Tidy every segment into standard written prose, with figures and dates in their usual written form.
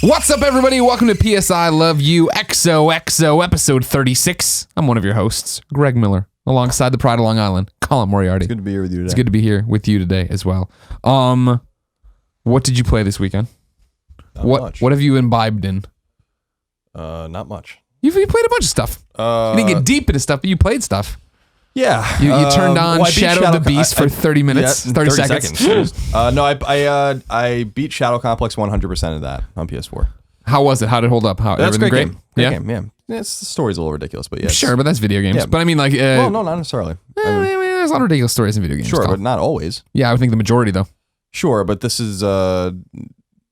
What's up, everybody? Welcome to PSI Love You XOXO episode 36. I'm one of your hosts, Greg Miller, alongside the Pride of Long Island, Colin Moriarty. It's good to be here with you today. It's good to be here with you today as well. What did you play this weekend? Not much. What have you imbibed in? Not much. You played a bunch of stuff. You didn't get deep into stuff, but you played stuff. Yeah. You turned on Shadow of the Beast for 30 minutes, 30 seconds. No, I beat Shadow Complex 100% of that on PS4. How was it? How did it hold up? That's a great game. Yeah? Great game, yeah. The story's a little ridiculous, but yeah. Sure, but that's video games. Yeah. But I mean, like... well, no, not necessarily. There's a lot of ridiculous stories in video games. Sure, but not always. Yeah, I would think the majority, though. Sure, but this is...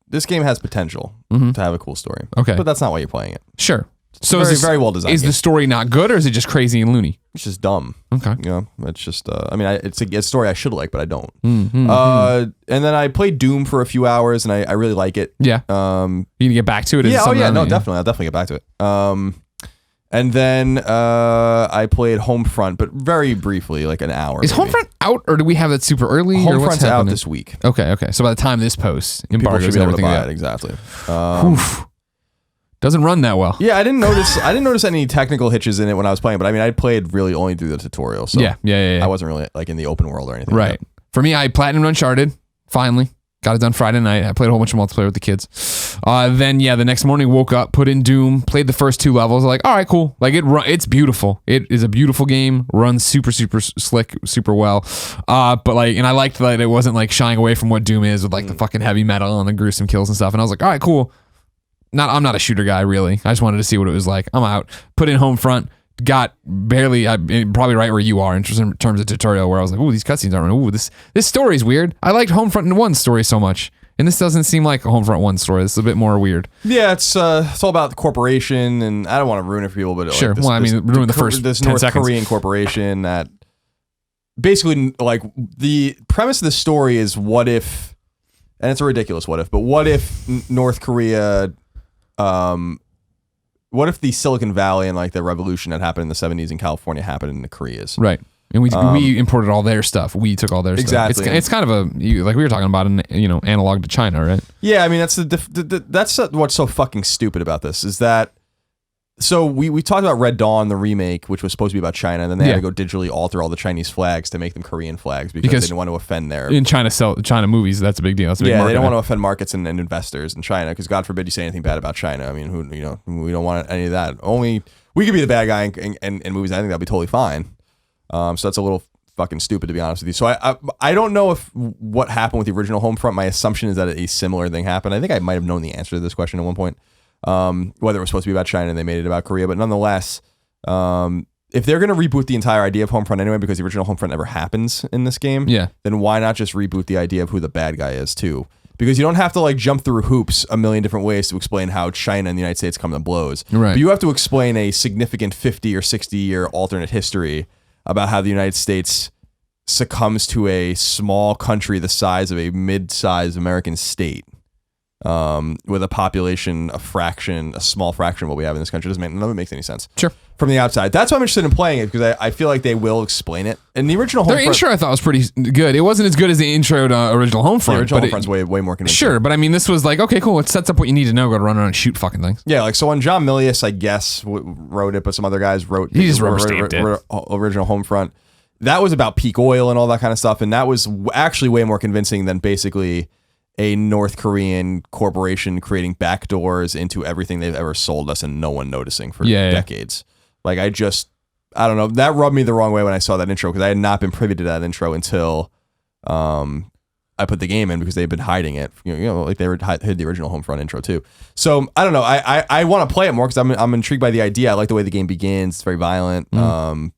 this game has potential to have a cool story. Okay. But that's not why you're playing it. Sure. So Very, very well designed. Is the story not good, or is it just crazy and loony? It's just dumb. Okay. You know, it's just, it's a story I should like, but I don't. Mm-hmm. And then I played Doom for a few hours, and I really like it. Yeah. You gonna get back to it? Yeah, definitely. I'll definitely get back to it. And then I played Homefront, but very briefly, like an hour. Is Homefront out, or do we have that super early? Homefront's out this week. Okay. So by the time this posts, People should embargoes be and able to everything. buy it, exactly. Doesn't run that well. Yeah, I didn't notice any technical hitches in it when I was playing, but I mean, I played really only through the tutorial, so yeah. I wasn't really like in the open world or anything. Right. Like that. For me, I platinumed Uncharted. Finally, got it done Friday night. I played a whole bunch of multiplayer with the kids. Then the next morning woke up, put in Doom, played the first 2 levels. Like, all right, cool. Like it's beautiful. It is a beautiful game. Runs super slick, super well. But like, and I liked that it wasn't like shying away from what Doom is with like the fucking heavy metal and the gruesome kills and stuff. And I was like, all right, cool. I'm not a shooter guy, really. I just wanted to see what it was like. I'm out. Put in Homefront. Got barely, probably right where you are in terms of tutorial, where I was like, ooh, these cutscenes aren't. Ooh, this story's weird. I liked Homefront 1 story so much, and this doesn't seem like a Homefront 1 story. This is a bit more weird. Yeah, it's all about the corporation, and I don't want to ruin it for people, but sure. Like ruin the first this 10 North seconds. Korean corporation that basically, like, the premise of the story is what if, and it's a ridiculous what if, but what if North Korea. What if the Silicon Valley and like the revolution that happened in the 70s in California happened in the Koreas? Right. And we imported all their stuff. We took all their exactly. stuff. It's kind of like we were talking about, analog to China, right? Yeah, I mean that's what's so fucking stupid about this is that. So we talked about Red Dawn, the remake, which was supposed to be about China, and then they had to go digitally alter all the Chinese flags to make them Korean flags because they didn't want to offend their... In China movies, that's a big deal. That's a big market. They don't want to offend markets and investors in China because God forbid you say anything bad about China. I mean, we don't want any of that. Only we could be the bad guy in movies. I think that'd be totally fine. So that's a little fucking stupid, to be honest with you. So I don't know if what happened with the original Homefront. My assumption is that a similar thing happened. I think I might have known the answer to this question at one point. Whether it was supposed to be about China and they made it about Korea, but nonetheless, if they're going to reboot the entire idea of Homefront anyway, because the original Homefront never happens in this game, then why not just reboot the idea of who the bad guy is too? Because you don't have to like jump through hoops a million different ways to explain how China and the United States come to blows. Right. But you have to explain a significant 50 or 60 year alternate history about how the United States succumbs to a small country the size of a mid-sized American state. With a population, a small fraction of what we have in this country. None of it makes any sense. Sure. From the outside. That's why I'm interested in playing it, because I feel like they will explain it. And the original Their Homefront... intro I thought was pretty good. It wasn't as good as the intro to original Homefront. The original Homefront's way more convincing. Sure, but I mean, this was like, okay, cool. It sets up what you need to know. Go to run around and shoot fucking things. Yeah, like, so when John Milius, I guess, wrote it, but some other guys wrote... He just rubber-stamped it. Original Homefront. That was about peak oil and all that kind of stuff, and that was actually way more convincing than basically... a North Korean corporation creating backdoors into everything they've ever sold us and no one noticing for decades. Like, I don't know. That rubbed me the wrong way when I saw that intro, because I had not been privy to that intro until I put the game in, because they've been hiding it. Like they hid the original Homefront intro too. So I don't know. I want to play it more because I'm intrigued by the idea. I like the way the game begins. It's very violent,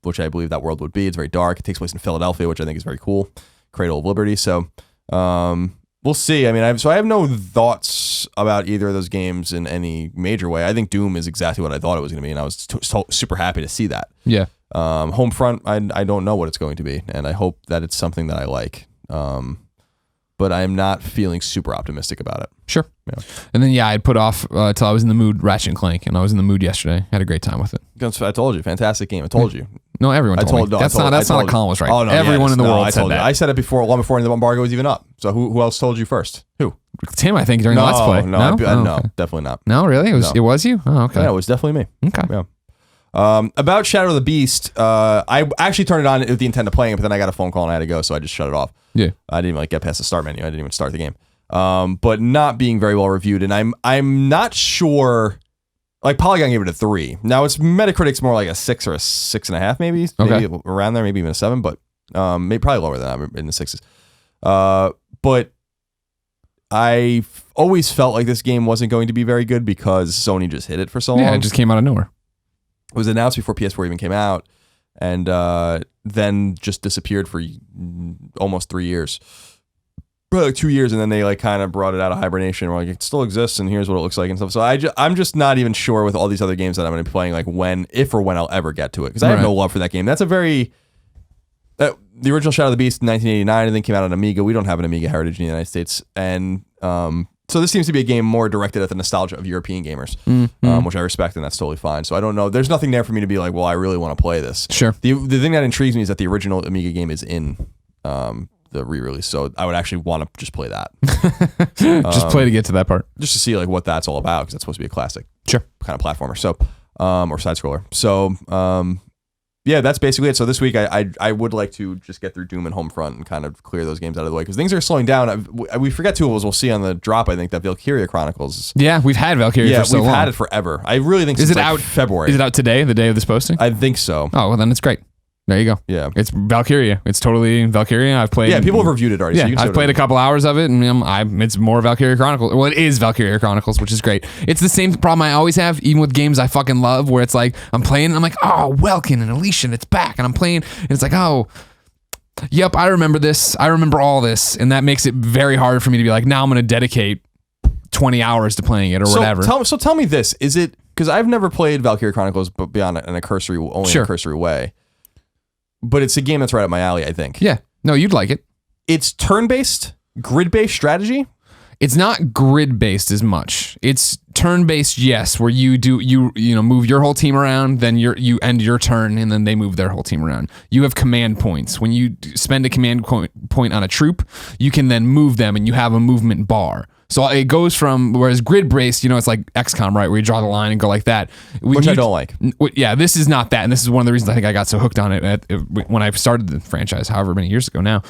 which I believe that world would be. It's very dark. It takes place in Philadelphia, which I think is very cool. Cradle of Liberty. So we'll see. I mean, I have no thoughts about either of those games in any major way. I think Doom is exactly what I thought it was going to be, and I was super happy to see that. Yeah. Homefront, I don't know what it's going to be, and I hope that it's something that I like. But I'm not feeling super optimistic about it. Sure. Yeah. And then I'd put off till I was in the mood Ratchet and Clank, and I was in the mood yesterday. Had a great time with it. I told you, fantastic game. I told you. No, everyone told me. That's not a Colin was right. Oh, no, everyone in the world said that. I said it long before the embargo was even up. So who else told you first? Who? Tim, I think, during the Let's Play. No, okay. Definitely not. No, really? It was you? Oh, okay. Yeah, it was definitely me. Okay. Yeah. About Shadow of the Beast, I actually turned it on with the intent of playing it, but then I got a phone call and I had to go, so I just shut it off. Yeah. I didn't even get past the start menu. I didn't even start the game. But not being very well reviewed, and I'm not sure. Like Polygon gave it a 3. Now its Metacritic's more like a 6 or a 6.5, maybe around there, maybe even a 7, but maybe probably lower than that, in the 6s. But I always felt like this game wasn't going to be very good because Sony just hit it for so long. Yeah, it just came out of nowhere. It was announced before PS4 even came out, and then just disappeared for almost 3 years. Probably like 2 years, and then they like kind of brought it out of hibernation. We're like, it still exists, and here's what it looks like and stuff. So I'm just not even sure with all these other games that I'm going to be playing, like if or when I'll ever get to it, because I have no love for that game. That's a very the original Shadow of the Beast in 1989, and then came out on Amiga. We don't have an Amiga heritage in the United States, and so this seems to be a game more directed at the nostalgia of European gamers, which I respect, and that's totally fine. So I don't know. There's nothing there for me to be like, well, I really want to play this. Sure. The thing that intrigues me is that the original Amiga game is in the re-release, so I would actually want to just play that. Just play to get to that part, just to see like what that's all about, because that's supposed to be a classic, sure, kind of platformer. So, or side scroller. So, yeah, that's basically it. So this week I would like to just get through Doom and Homefront and kind of clear those games out of the way, because things are slowing down. We forget too, as we'll see on the drop, I think, that Valkyria Chronicles. Yeah, we've had Valkyria for so long. We've had it forever. I really think is since it out February? Is it out today, the day of this posting? I think so. Oh, well then it's great. There you go. Yeah, it's Valkyria. It's totally Valkyria. I've played. Yeah, people have reviewed it already. Yeah, so I've played a couple hours of it, and it's more Valkyria Chronicles. Well, it is Valkyria Chronicles, which is great. It's the same problem I always have, even with games I fucking love, where it's like I'm playing, and I'm like, oh, Welkin and Elysian, it's back, and I'm playing, and it's like, oh, yep, I remember this. I remember all this, and that makes it very hard for me to be like, now I'm going to dedicate 20 hours to playing it or whatever. Tell me this: is it, because I've never played Valkyria Chronicles, but beyond in a cursory, only in a cursory way. But it's a game that's right up my alley, I think. Yeah. No, you'd like it. It's turn-based, grid-based strategy. It's not grid-based as much. It's turn-based, yes, where you move your whole team around, then you end your turn, and then they move their whole team around. You have command points. When you spend a command point on a troop, you can then move them, and you have a movement bar. So it goes from, whereas grid-based, it's like XCOM, right, where you draw the line and go like that. Which I don't like. Yeah, this is not that, and this is one of the reasons I think I got so hooked on it when I started the franchise, however many years ago now,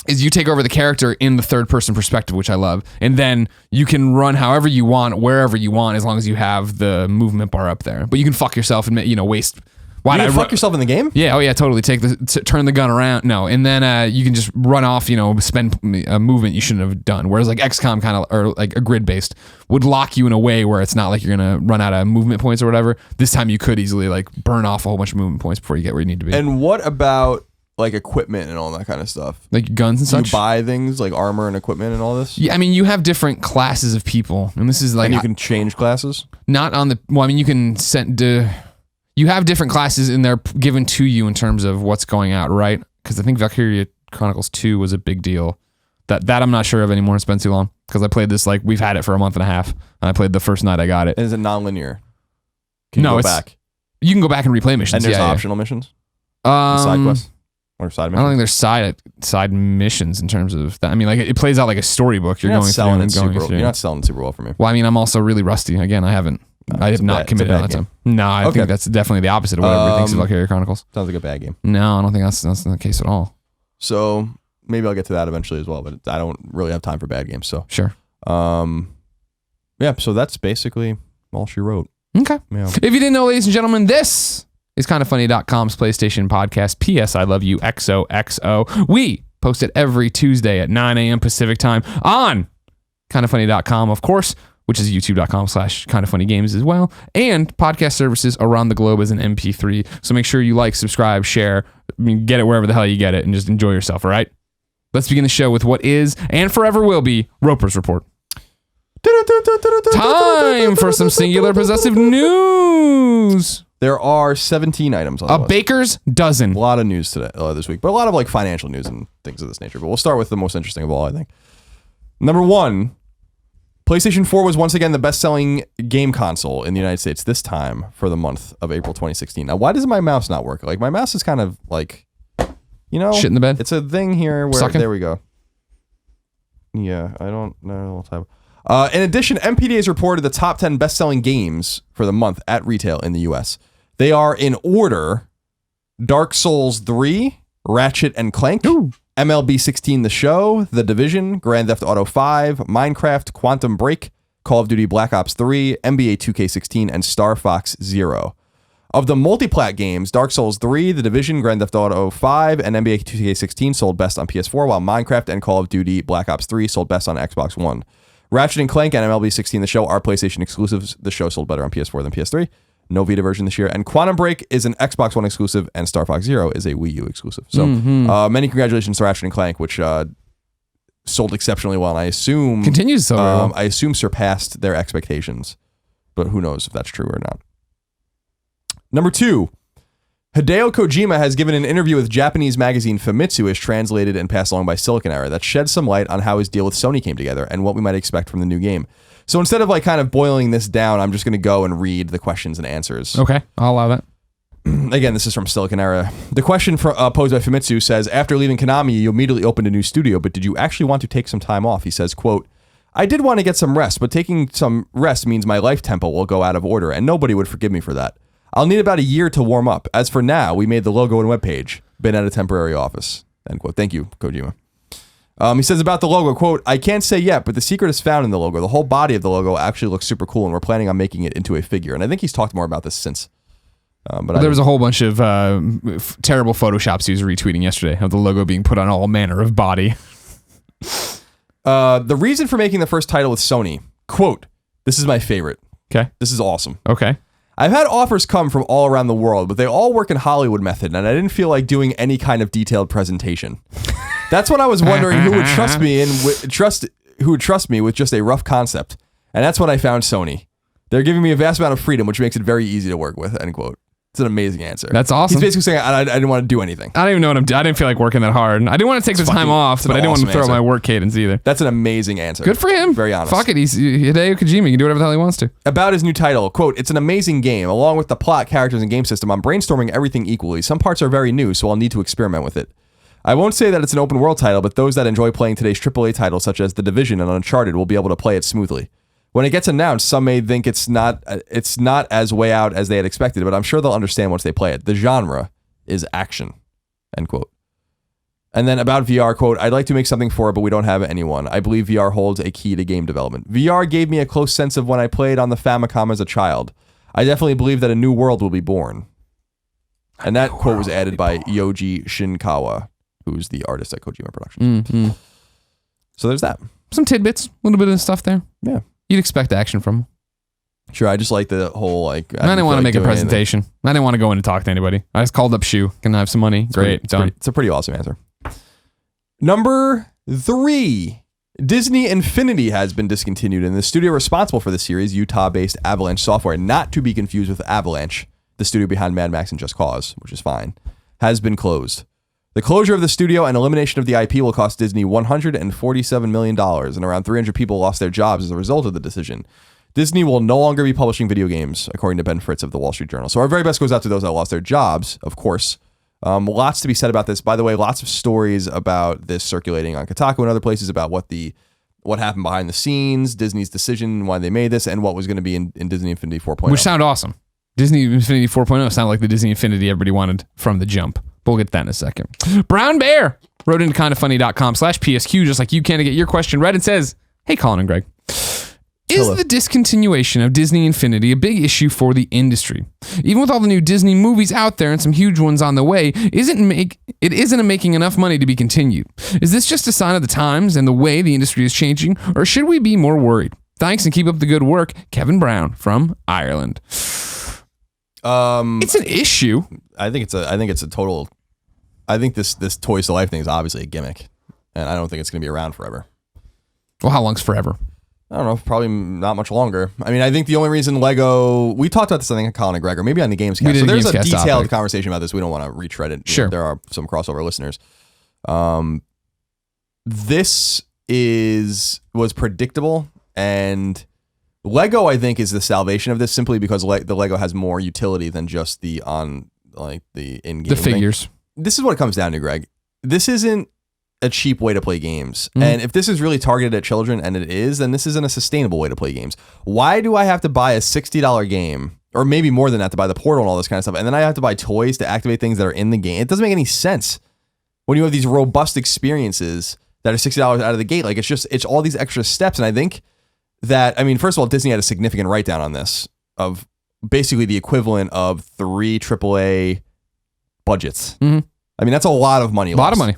is you take over the character in the third-person perspective, which I love, and then you can run however you want, wherever you want, as long as you have the movement bar up there. But you can fuck yourself and waste... You can fuck yourself in the game? Yeah, oh yeah, totally. Turn the gun around. No, and then you can just run off, spend a movement you shouldn't have done. Whereas like XCOM kind of, or like a grid-based, would lock you in a way where it's not like you're going to run out of movement points or whatever. This time you could easily like burn off a whole bunch of movement points before you get where you need to be. And what about like equipment and all that kind of stuff? Like guns and such? You buy things like armor and equipment and all this? Yeah, I mean, you have different classes of people. And this is like... And you can change classes? Not on the... Well, I mean, you can send... You have different classes and they're given to you in terms of what's going out, right? Because I think Valkyria Chronicles 2 was a big deal. That I'm not sure of anymore. It's been too long. Because I played this, like, we've had it for a month and a half. And I played the first night I got it. And is it non-linear? Can you go back? You can go back and replay missions. And there's optional missions? Side quests? Or side missions? I don't think there's side missions in terms of that. I mean, like, it plays out like a storybook. You're not selling it super well for me. Well, I mean, I'm also really rusty. Again, I have not committed all the time. No, I think that's definitely the opposite of what everybody thinks of Valkyria Chronicles. Sounds like a bad game. No, I don't think that's the case at all. So maybe I'll get to that eventually as well, but I don't really have time for bad games. So sure. Yeah. So that's basically all she wrote. Okay. Yeah. If you didn't know, ladies and gentlemen, this is kindoffunny.com's PlayStation podcast. P.S. I love you. XOXO. We post it every Tuesday at 9 a.m. Pacific time on kindoffunny.com, of course, which is youtube.com/kindoffunnygames as well, and podcast services around the globe as an MP3. So make sure you like, subscribe, share, get it wherever the hell you get it, and just enjoy yourself, all right? Let's begin the show with what is, and forever will be, Roper's Report. Time for some singular possessive news. There are 17 items on the list. Baker's dozen. A lot of news today, this week, but a lot of like financial news and things of this nature. But we'll start with the most interesting of all, I think. Number one, PlayStation 4 was once again the best-selling game console in the United States this time for the month of April 2016. Now, why does my mouse not work? Like, my mouse is kind of like, shit in the bed. It's a thing here where Sucking. there we go. Yeah, I don't know. In addition, MPD has reported the top 10 best-selling games for the month at retail in the U.S. They are in order: Dark Souls 3, Ratchet and Clank, MLB 16 The Show, The Division, Grand Theft Auto 5, Minecraft, Quantum Break, Call of Duty Black Ops 3, NBA 2K16, and Star Fox Zero. Of the multi-plat games, Dark Souls 3, The Division, Grand Theft Auto 5, and NBA 2K16 sold best on PS4, while Minecraft and Call of Duty Black Ops 3 sold best on Xbox One. Ratchet and Clank and MLB 16 The Show are PlayStation exclusives. The show sold better on PS4 than PS3. No Vita version this year. And Quantum Break is an Xbox One exclusive, and Star Fox Zero is a Wii U exclusive. So many congratulations to Ratchet and Clank, which sold exceptionally well, and I assume continues so well. I assume surpassed their expectations, but who knows if that's true or not. Number 2, Hideo Kojima has given an interview with Japanese magazine Famitsu, as translated and passed along by Silicon Era, that sheds some light on how his deal with Sony came together and what we might expect from the new game. So instead of like kind of boiling this down, I'm just going to go and read the questions and answers. Okay, I'll allow that. Again, this is from Silicon Era. The question posed by Famitsu says, after leaving Konami, you immediately opened a new studio, but did you actually want to take some time off? He says, quote, I did want to get some rest, but taking some rest means my life tempo will go out of order, and nobody would forgive me for that. I'll need about a year to warm up. As for now, we made the logo and webpage. Been at a temporary office. End quote. Thank you, Kojima. He says about the logo, quote, I can't say yet, but the secret is found in the logo. The whole body of the logo actually looks super cool, and we're planning on making it into a figure. And I think he's talked more about this since. But there was a whole bunch of terrible Photoshops he was retweeting yesterday of the logo being put on all manner of body. The reason for making the first title with Sony, quote, this is my favorite. Okay. This is awesome. Okay. I've had offers come from all around the world, but they all work in Hollywood method, and I didn't feel like doing any kind of detailed presentation. That's when I was wondering who would trust me who would trust me with just a rough concept. And that's when I found Sony. They're giving me a vast amount of freedom, which makes it very easy to work with, end quote. It's an amazing answer. That's awesome. He's basically saying, I didn't want to do anything. I don't even know what I didn't feel like working that hard. I didn't want to take the time off, but I didn't want to throw out my work cadence either. That's an amazing answer. Good for him. Very honest. Fuck it. He's Hideo Kojima. He can do whatever the hell he wants to. About his new title, quote, it's an amazing game. Along with the plot, characters, and game system, I'm brainstorming everything equally. Some parts are very new, so I'll need to experiment with it. I won't say that it's an open world title, but those that enjoy playing today's AAA titles, such as The Division and Uncharted, will be able to play it smoothly. When it gets announced, some may think it's not as way out as they had expected, but I'm sure they'll understand once they play it. The genre is action, end quote. And then about VR, quote, I'd like to make something for it, but we don't have anyone. I believe VR holds a key to game development. VR gave me a close sense of when I played on the Famicom as a child. I definitely believe that a new world will be born. And that quote was added by Yoji Shinkawa, who's the artist at Kojima Productions. Mm-hmm. So there's that. Some tidbits, a little bit of stuff there. Yeah. You'd expect action from him. Sure, I just like the whole, like... I didn't want to make a presentation. I didn't want to go in and talk to anybody. I just called up Shu. Can I have some money? Great, done. It's a pretty awesome answer. Number 3. Disney Infinity has been discontinued, and the studio responsible for the series, Utah-based Avalanche Software, not to be confused with Avalanche, the studio behind Mad Max and Just Cause, which is fine, has been closed. The closure of the studio and elimination of the IP will cost Disney $147 million, and around 300 people lost their jobs as a result of the decision. Disney will no longer be publishing video games, according to Ben Fritz of the Wall Street Journal. So our very best goes out to those that lost their jobs, of course. Lots to be said about this. By the way, lots of stories about this circulating on Kotaku and other places about what happened behind the scenes, Disney's decision, why they made this, and what was going to be in Disney Infinity 4.0. Which sound awesome. Disney Infinity 4.0 sound like the Disney Infinity everybody wanted from the jump. But we'll get to that in a second. Brown Bear wrote into kindafunny.com/PSQ, just like you can, to get your question read, and says, hey, Colin and Greg. Is the discontinuation of Disney Infinity a big issue for the industry? Even with all the new Disney movies out there and some huge ones on the way, it isn't making enough money to be continued. Is this just a sign of the times and the way the industry is changing, or should we be more worried? Thanks and keep up the good work, Kevin Brown from Ireland. It's an issue. I think it's a total. I think this Toys to Life thing is obviously a gimmick, and I don't think it's going to be around forever. Well, how long's forever? I don't know, probably not much longer. I mean, I think the only reason Lego... We talked about this, I think, at Colin and Greg, or maybe on the Gamescast. So there's a detailed conversation about this. We don't want to retread it. Sure. There are some crossover listeners. This was predictable, And Lego, I think, is the salvation of this simply because the Lego has more utility than just the in-game The figures. thing. This is what it comes down to, Greg. This isn't a cheap way to play games. And if this is really targeted at children, and it is, then this isn't a sustainable way to play games. Why do I have to buy a $60 game, or maybe more than that, to buy the portal and all this kind of stuff, and then I have to buy toys to activate things that are in the game? It doesn't make any sense when you have these robust experiences that are $60 out of the gate. Like, it's all these extra steps. And I think that, I mean, first of all, Disney had a significant write down on this of basically the equivalent of 3 AAA budgets. I mean, that's a lot of money. A lot of money.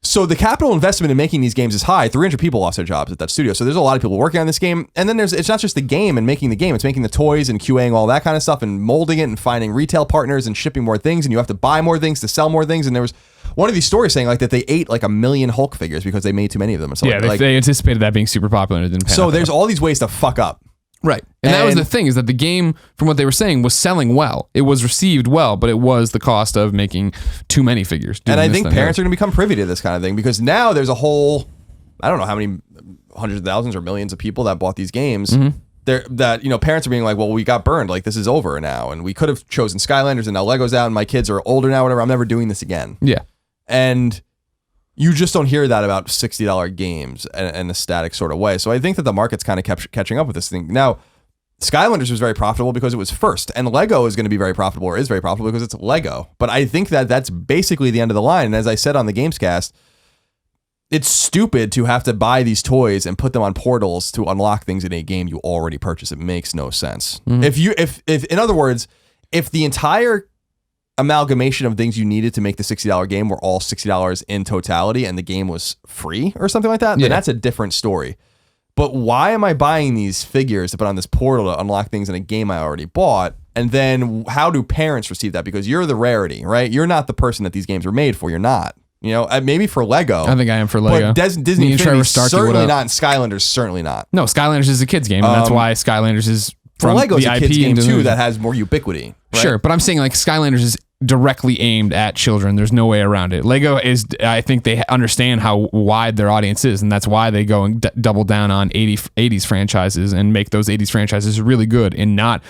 So the capital investment in making these games is high. 300 people lost their jobs at that studio. So there's a lot of people working on this game. And then it's not just the game and making the game. It's making the toys and QAing all that kind of stuff and molding it and finding retail partners and shipping more things. And you have to buy more things to sell more things. And there was one of these stories saying like that they ate like 1 million Hulk figures because they made too many of them. Yeah, they anticipated that being super popular. And it didn't pan so there's all these ways to fuck up. Right. And that was the thing, is that the game, from what they were saying, was selling well. It was received well, but it was the cost of making too many figures. And I think parents are going to become privy to this kind of thing because now there's a whole, I don't know how many hundreds of thousands or millions of people that bought these games. That, you know, parents are being like, well, we got burned. Like, this is over now. And we could have chosen Skylanders and now Lego's out and my kids are older now, whatever. I'm never doing this again. Yeah. And you just don't hear that about $60 games in a static sort of way. So I think that the market's kind of kept catching up with this thing. Now, Skylanders was very profitable because it was first, and Lego is going to be very profitable, or is very profitable because it's Lego. But I think that that's basically the end of the line. And as I said on the Gamescast, it's stupid to have to buy these toys and put them on portals to unlock things in a game you already purchased. It makes no sense. If in other words, if the entire amalgamation of things you needed to make the $60 game were all $60 in totality and the game was free or something like that, then that's a different story. But why am I buying these figures to put on this portal to unlock things in a game I already bought? And then how do parents receive that? Because you're the rarity, right? You're not the person that these games were made for. You're not. You know, maybe for Lego. I think I am for Lego. But Disney Infinity certainly not, and Skylanders certainly not. No, Skylanders is a kid's game, and that's why Skylanders is from Lego's the a IP kid's game too the, that has more ubiquity. Right? Sure, but I'm saying like Skylanders is directly aimed at children. There's no way around it. Lego is, I think they understand how wide their audience is, and that's why they go and double down on 80s franchises and make those 80s franchises really good and not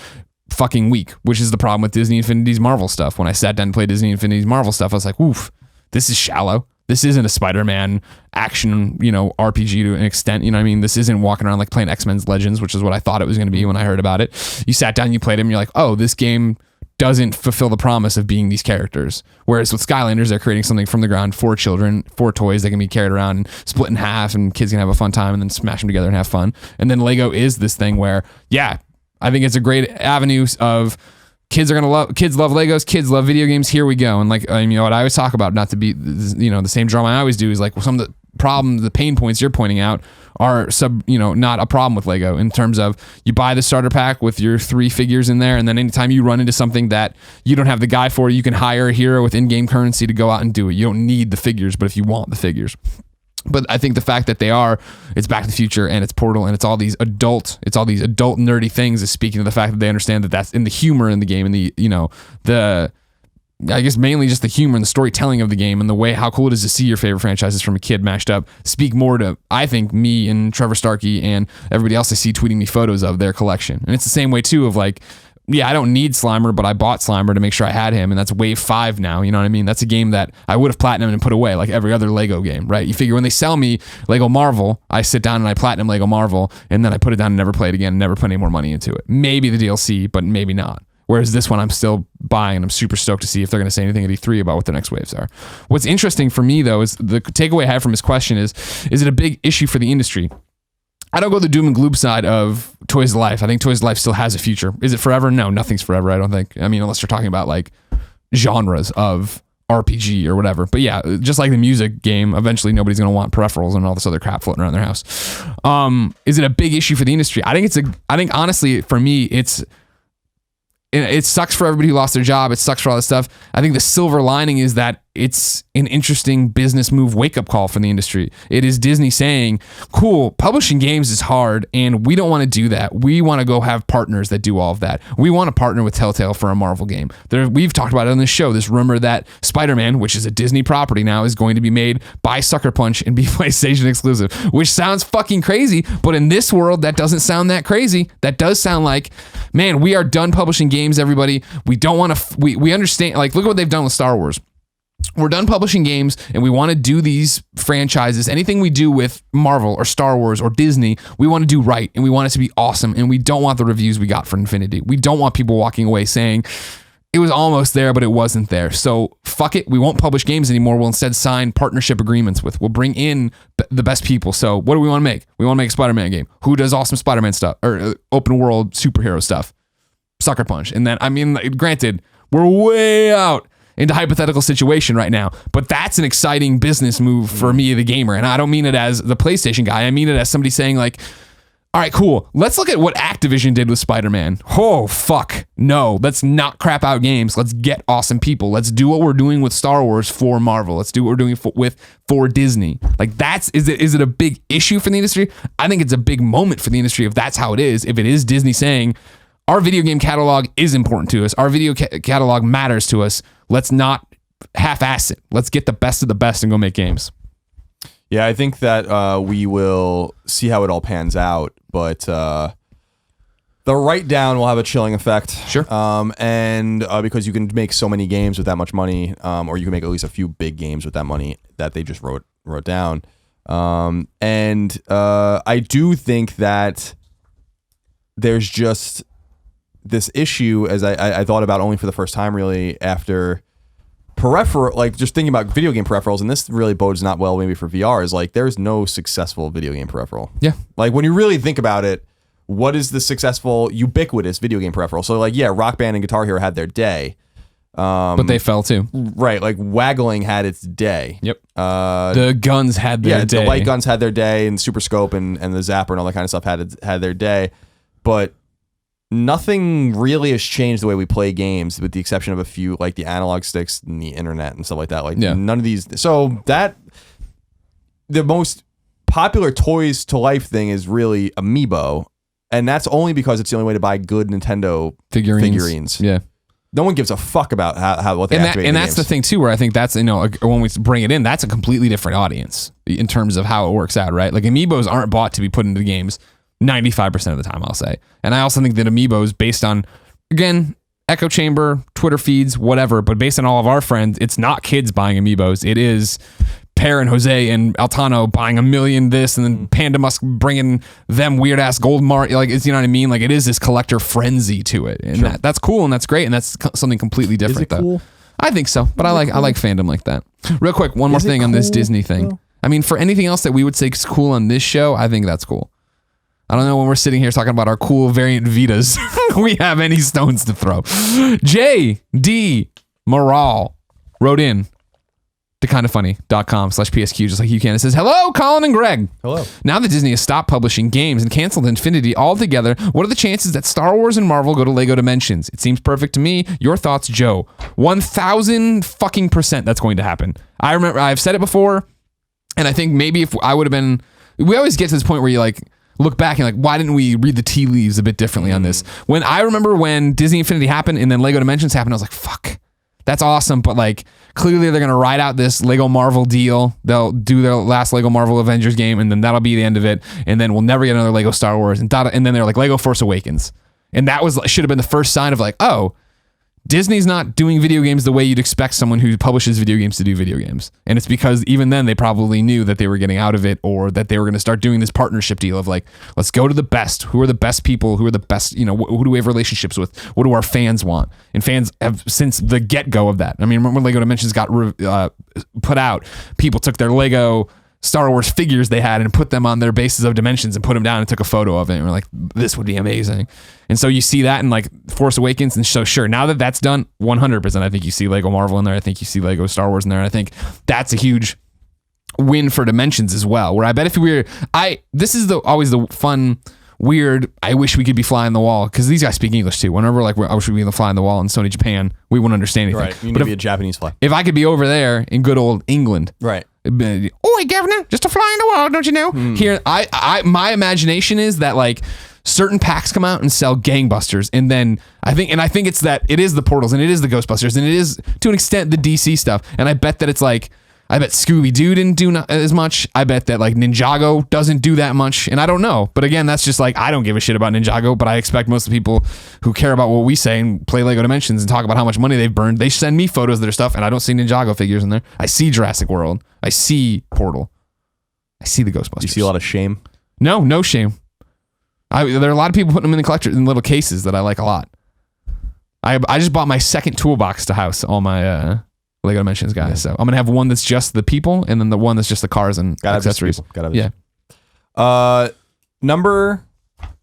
fucking weak, which is the problem with Disney Infinity's Marvel stuff. When I sat down and played Disney Infinity's Marvel stuff, I was like, oof, this is shallow. This isn't a Spider-Man action, you know, RPG to an extent. You know what I mean? This isn't walking around like playing X-Men's Legends, which is what I thought it was going to be when I heard about it. You sat down, you played it, and you're like, oh, this game doesn't fulfill the promise of being these characters. Whereas with Skylanders, they're creating something from the ground for children, for toys that can be carried around and split in half, and kids can have a fun time and then smash them together and have fun. And then Lego is this thing where, yeah, I think it's a great avenue of kids love Legos, kids love video games. Here we go. And like, you know what I always talk about, not to be, you know, the same drama I always do, is like some of the problems, the pain points you're pointing out are not a problem with Lego in terms of you buy the starter pack with your 3 figures in there, and then anytime you run into something that you don't have the guy for, you can hire a hero with in-game currency to go out and do it. You don't need the figures, but if you want the figures. But I think the fact that it's Back to the Future and it's Portal and it's all these adult nerdy things is speaking to the fact that they understand that that's in the humor in the game and I guess mainly just the humor and the storytelling of the game and the way how cool it is to see your favorite franchises from a kid mashed up speak more to, I think, me and Trevor Starkey and everybody else I see tweeting me photos of their collection. And it's the same way too of like, yeah, I don't need Slimer, but I bought Slimer to make sure I had him, and that's wave 5 now. You know what I mean? That's a game that I would have platinumed and put away like every other Lego game, right? You figure when they sell me Lego Marvel, I sit down and I platinum Lego Marvel, and then I put it down and never play it again, never put any more money into it. Maybe the DLC, but maybe not. Whereas this one I'm still buying, and I'm super stoked to see if they're going to say anything at E3 about what the next waves are. What's interesting for me, though, is the takeaway I have from his question is it a big issue for the industry? I don't go the doom and gloom side of Toys to Life. I think Toys to Life still has a future. Is it forever? No, nothing's forever, I don't think. I mean, unless you're talking about like genres of RPG or whatever. But yeah, just like the music game, eventually nobody's going to want peripherals and all this other crap floating around their house. Is it a big issue for the industry? I think honestly, for me, it sucks for everybody who lost their job. It sucks for all this stuff. I think the silver lining is that it's an interesting business move wake-up call for the industry. It is Disney saying, cool, publishing games is hard, and we don't want to do that. We want to go have partners that do all of that. We want to partner with Telltale for a Marvel game. We've talked about it on this show, this rumor that Spider-Man, which is a Disney property now, is going to be made by Sucker Punch and be PlayStation exclusive, which sounds fucking crazy, but in this world, that doesn't sound that crazy. That does sound like, man, we are done publishing games, everybody. We don't want to, we understand, like, look at what they've done with Star Wars. We're done publishing games and we want to do these franchises. Anything we do with Marvel or Star Wars or Disney, we want to do right and we want it to be awesome. And we don't want the reviews we got for Infinity. We don't want people walking away saying it was almost there, but it wasn't there. So fuck it. We won't publish games anymore. We'll instead sign partnership agreements we'll bring in the best people. So what do we want to make? We want to make a Spider-Man game. Who does awesome Spider-Man stuff or open world superhero stuff? Sucker Punch. And then, I mean, granted, we're way out into hypothetical situation right now, but that's an exciting business move for me, the gamer. And I don't mean it as the PlayStation guy. I mean it as somebody saying like, all right, cool. Let's look at what Activision did with Spider-Man. Oh, fuck. No, let's not crap out games. Let's get awesome people. Let's do what we're doing with Star Wars for Marvel. Let's do what we're doing for Disney. Like is it a big issue for the industry? I think it's a big moment for the industry if that's how it is. If it is Disney saying, our video game catalog is important to us. Our video catalog matters to us. Let's not half-ass it. Let's get the best of the best and go make games. Yeah, I think that we will see how it all pans out, but the write-down will have a chilling effect. Sure. And because you can make so many games with that much money, or you can make at least a few big games with that money that they just wrote down. And I do think that there's just this issue, as I thought about only for the first time really after peripheral, like just thinking about video game peripherals, and this really bodes not well maybe for VR, is like there's no successful video game peripheral. Yeah. Like when you really think about it, what is the successful ubiquitous video game peripheral? So like, yeah, Rock Band and Guitar Hero had their day. But they fell too. Right, like Waggling had its day. Yep. The guns had their day. The light guns had their day, and Super Scope and the Zapper and all that kind of stuff had their day. But nothing really has changed the way we play games, with the exception of a few, like the analog sticks and the internet and stuff like that. Like none of these. So that the most popular toys to life thing is really Amiibo, and that's only because it's the only way to buy good Nintendo figurines. Yeah. No one gives a fuck about how what they activate. And that's the thing too, where I think that's, when we bring it in, that's a completely different audience in terms of how it works out, right? Like Amiibos aren't bought to be put into games 95% of the time, I'll say. And I also think that Amiibos, based on, again, echo chamber, Twitter feeds, whatever, but based on all of our friends, it's not kids buying Amiibos. It is Per and Jose and Altano buying a million this, and then Panda Musk bringing them weird ass gold like, it's, you know what I mean? Like, it is this collector frenzy to it. And that's cool and that's great. And that's something completely different, though. Cool? I think so, but I like fandom like that. Real quick, one more thing on this Disney thing. Though? I mean, for anything else that we would say is cool on this show, I think that's cool. I don't know, when we're sitting here talking about our cool variant Vitas, we have any stones to throw. J.D. Morale wrote in to kindafunny.com/PSQ, just like you can. It says, hello, Colin and Greg. Hello. Now that Disney has stopped publishing games and canceled Infinity altogether, what are the chances that Star Wars and Marvel go to Lego Dimensions? It seems perfect to me. Your thoughts, Joe? 1,000% that's going to happen. I remember, I've said it before, and I think maybe if I would have been, we always get to this point where you like, look back and like, why didn't we read the tea leaves a bit differently on this? When I remember when Disney Infinity happened and then Lego Dimensions happened, I was like, fuck, that's awesome. But like, clearly they're going to ride out this Lego Marvel deal. They'll do their last Lego Marvel Avengers game, and then that'll be the end of it. And then we'll never get another Lego Star Wars. And then they're like Lego Force Awakens. And that should have been the first sign of like, oh, Disney's not doing video games the way you'd expect someone who publishes video games to do video games. And it's because even then they probably knew that they were getting out of it, or that they were going to start doing this partnership deal of like, let's go to the best. Who are the best people? Who are the best, who do we have relationships with? What do our fans want? And fans have, since the get-go of that. I mean, remember when Lego Dimensions got put out, people took their Lego Star Wars figures they had and put them on their bases of Dimensions and put them down and took a photo of it. And we're like, this would be amazing. And so you see that in like Force Awakens. And so sure, now that that's done, 100%, I think you see Lego Marvel in there. I think you see Lego Star Wars in there. And I think that's a huge win for Dimensions as well. Where I bet if we were, this is always the fun weird, I wish we could be flying the wall, because these guys speak English too. Whenever like I wish we could be flying the wall in Sony Japan, we wouldn't understand anything. Right. You need to be a Japanese fly. If I could be over there in good old England, Right. Oi, governor, just a fly in the wall, don't you know? Here, my imagination is that like certain packs come out and sell gangbusters, and then I think it's that it is the Portals and it is the Ghostbusters and it is to an extent the DC stuff, and I bet that it's like. I bet Scooby-Doo didn't do as much. I bet that like Ninjago doesn't do that much. And I don't know. But again, that's just like, I don't give a shit about Ninjago, but I expect most of the people who care about what we say and play LEGO Dimensions and talk about how much money they've burned, they send me photos of their stuff, and I don't see Ninjago figures in there. I see Jurassic World. I see Portal. I see the Ghostbusters. You see a lot of shame? No shame. There are a lot of people putting them in the collector in little cases that I like a lot. I just bought my second toolbox to house all my LEGO Dimensions guys. Yeah. So I'm gonna have one that's just the people, and then the one that's just the cars and accessories. Number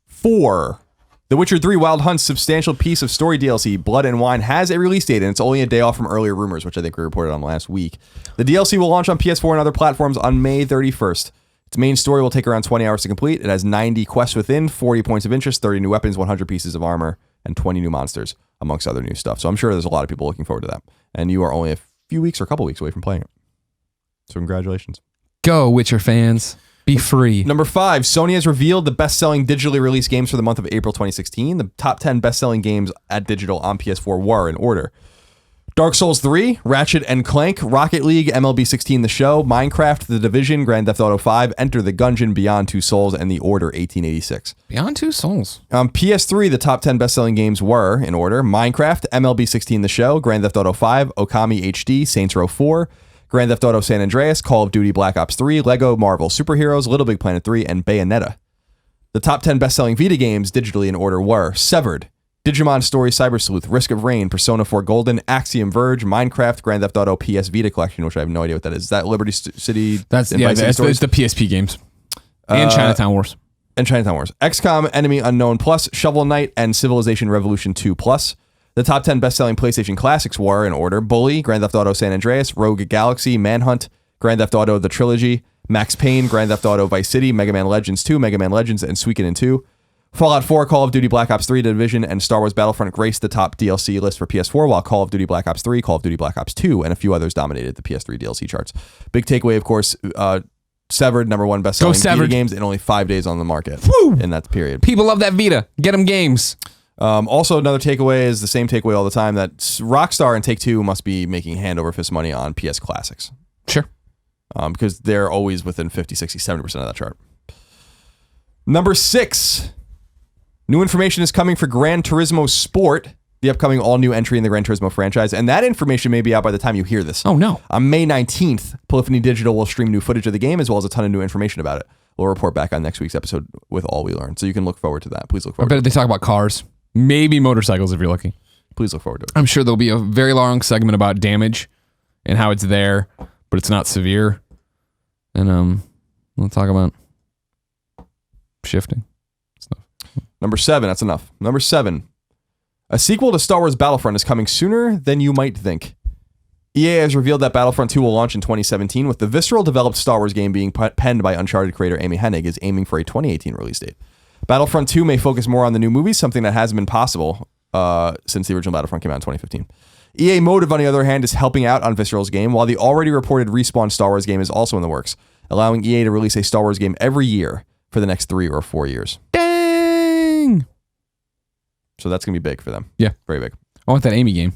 4, The Witcher 3 Wild Hunt's substantial piece of story DLC, Blood and Wine, has a release date, and it's only a day off from earlier rumors, which I think we reported on last week. The DLC will launch on PS4 and other platforms on May 31st. Its main story will take around 20 hours to complete. It has 90 quests within, 40 points of interest, 30 new weapons, 100 pieces of armor, and 20 new monsters, amongst other new stuff. So I'm sure there's a lot of people looking forward to that. And you are only a few weeks or a couple weeks away from playing it. So congratulations. Go, Witcher fans. Be free. Number 5, Sony has revealed the best-selling digitally released games for the month of April 2016. The top 10 best-selling games at digital on PS4 were, in order: Dark Souls 3, Ratchet and Clank, Rocket League, MLB 16 The Show, Minecraft, The Division, Grand Theft Auto 5, Enter the Gungeon, Beyond Two Souls, and The Order 1886. Beyond Two Souls. On PS3, the top 10 best-selling games were, in order: Minecraft, MLB 16 The Show, Grand Theft Auto 5, Okami HD, Saints Row 4, Grand Theft Auto San Andreas, Call of Duty Black Ops 3, Lego Marvel Superheroes, Little Big Planet 3, and Bayonetta. The top 10 best-selling Vita games digitally in order were: Severed, Digimon Story Cyber Sleuth, Risk of Rain, Persona 4 Golden, Axiom Verge, Minecraft, Grand Theft Auto PS Vita Collection, which I have no idea what that is. Is that Liberty City? That's the PSP games. And Chinatown Wars. XCOM Enemy Unknown Plus, Shovel Knight, and Civilization Revolution 2 Plus. The top 10 best-selling PlayStation classics were, in order: Bully, Grand Theft Auto San Andreas, Rogue Galaxy, Manhunt, Grand Theft Auto The Trilogy, Max Payne, Grand Theft Auto Vice City, Mega Man Legends 2, Mega Man Legends, and Suikoden 2. Fallout 4, Call of Duty Black Ops 3, The Division, and Star Wars Battlefront graced the top DLC list for PS4, while Call of Duty Black Ops 3, Call of Duty Black Ops 2, and a few others dominated the PS3 DLC charts. Big takeaway, of course, Severed, number 1 best-selling Vita games in only 5 days on the market. Woo! In that period. People love that Vita. Get them games. Also, another takeaway is the same takeaway all the time, that Rockstar and Take-Two must be making hand over fist money on PS Classics. Sure. Because they're always within 50, 60, 70% of that chart. Number 6. New information is coming for Gran Turismo Sport, the upcoming all-new entry in the Gran Turismo franchise, and that information may be out by the time you hear this. Oh, no. On May 19th, Polyphony Digital will stream new footage of the game, as well as a ton of new information about it. We'll report back on next week's episode with all we learned, so you can look forward to that. Please look forward to it. I bet they talk about cars. Maybe motorcycles if you're lucky. Please look forward to it. I'm sure there'll be a very long segment about damage and how it's there, but it's not severe. And we'll talk about shifting stuff. Number 7, that's enough. Number 7. A sequel to Star Wars Battlefront is coming sooner than you might think. EA has revealed that Battlefront 2 will launch in 2017, with the visceral developed Star Wars game being penned by Uncharted creator Amy Hennig, is aiming for a 2018 release date. Battlefront 2 may focus more on the new movies, something that hasn't been possible since the original Battlefront came out in 2015. EA Motive, on the other hand, is helping out on Visceral's game, while the already reported Respawn Star Wars game is also in the works, allowing EA to release a Star Wars game every year for the next 3 or 4 years. Dang! So that's going to be big for them. Yeah. Very big. I want that Amy game.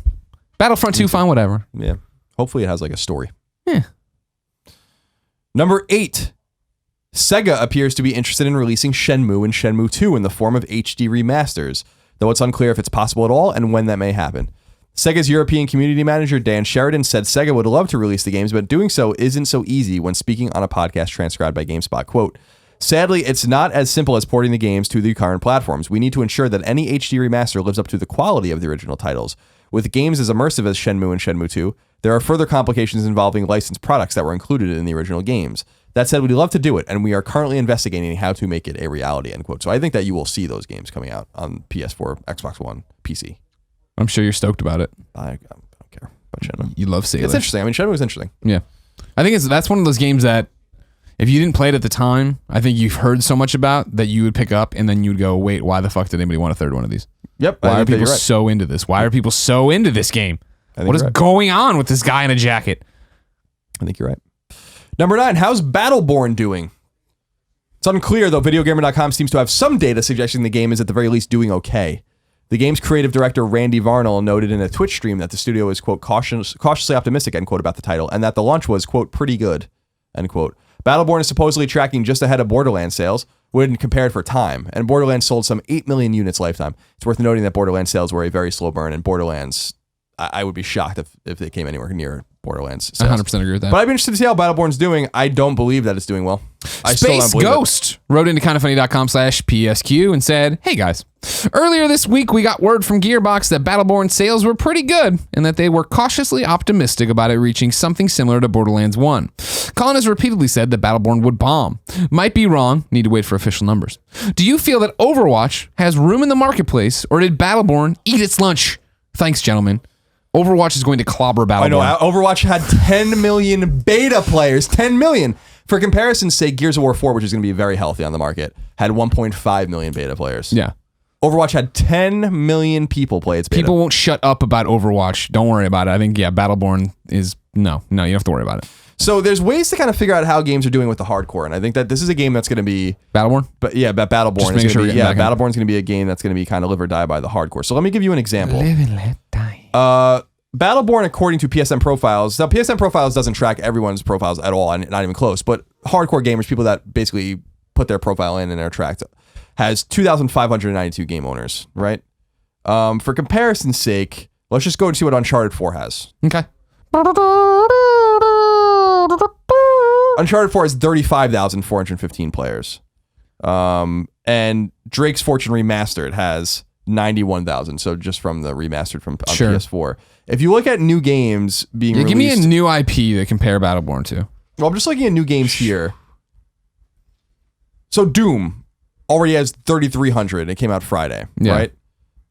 Battlefront 2, fine, whatever. Yeah. Hopefully it has like a story. Yeah. Number 8. Sega appears to be interested in releasing Shenmue and Shenmue 2 in the form of HD remasters, though it's unclear if it's possible at all and when that may happen. Sega's European community manager Dan Sheridan said Sega would love to release the games, but doing so isn't so easy when speaking on a podcast transcribed by GameSpot. Quote, "Sadly, it's not as simple as porting the games to the current platforms. We need to ensure that any HD remaster lives up to the quality of the original titles. With games as immersive as Shenmue and Shenmue 2, there are further complications involving licensed products that were included in the original games. That said, we'd love to do it, and we are currently investigating how to make it a reality," end quote. So I think that you will see those games coming out on PS4, Xbox One, PC. I'm sure you're stoked about it. I don't care about Shenmue. You love Sailor. It's interesting. I mean, Shenmue is interesting. Yeah. I think that's one of those games that if you didn't play it at the time, I think you've heard so much about that you would pick up and then you'd go, wait, why the fuck did anybody want a third one of these? Yep. Why are people so into this? Why are people so into this game? What is going on with this guy in a jacket? I think you're right. Number 9, how's Battleborn doing? It's unclear, though Videogamer.com seems to have some data suggesting the game is at the very least doing okay. The game's creative director, Randy Varnell, noted in a Twitch stream that the studio is, quote, cautiously optimistic, end quote, about the title, and that the launch was, quote, pretty good, end quote. Battleborn is supposedly tracking just ahead of Borderlands sales when compared for time, and Borderlands sold some 8 million units lifetime. It's worth noting that Borderlands sales were a very slow burn, and Borderlands, I would be shocked if they came anywhere near Borderlands sales. I 100% agree with that. But I'd be interested to see how Battleborn's doing. I don't believe that it's doing well. Space Ghost wrote into kindafunny.com/PSQ and said, hey guys, earlier this week we got word from Gearbox that Battleborn sales were pretty good and that they were cautiously optimistic about it reaching something similar to Borderlands 1. Colin has repeatedly said that Battleborn would bomb. Might be wrong, need to wait for official numbers. Do you feel that Overwatch has room in the marketplace, or did Battleborn eat its lunch? Thanks, gentlemen. Overwatch is going to clobber Battleborn. I know. Overwatch had 10 million beta players. 10 million. For comparison's sake, Gears of War 4, which is going to be very healthy on the market, had 1.5 million beta players. Yeah. Overwatch had 10 million people play its beta. People won't shut up about Overwatch. Don't worry about it. I think, Battleborn is... No, you don't have to worry about it. So there's ways to kind of figure out how games are doing with the hardcore, and I think that this is a game that's going to be... Battleborn? But yeah, Battleborn is going to be... Yeah, Battleborn's going to be a game that's going to be kind of live or die by the hardcore. So let me give you an example. Live and let die. Battleborn, according to PSN Profiles, now PSN Profiles doesn't track everyone's profiles at all, and not even close, but hardcore gamers, people that basically put their profile in and are tracked, has 2,592 game owners, right? For comparison's sake, let's just go and see what Uncharted 4 has. Okay. Uncharted 4 has 35,415 players. And Drake's Fortune Remastered has 91,000, so just from the remastered from on PS4. If you look at new games being released... Give me a new IP to compare Battleborn to. Well, I'm just looking at new games here. So Doom already has 3,300. It came out Friday, right?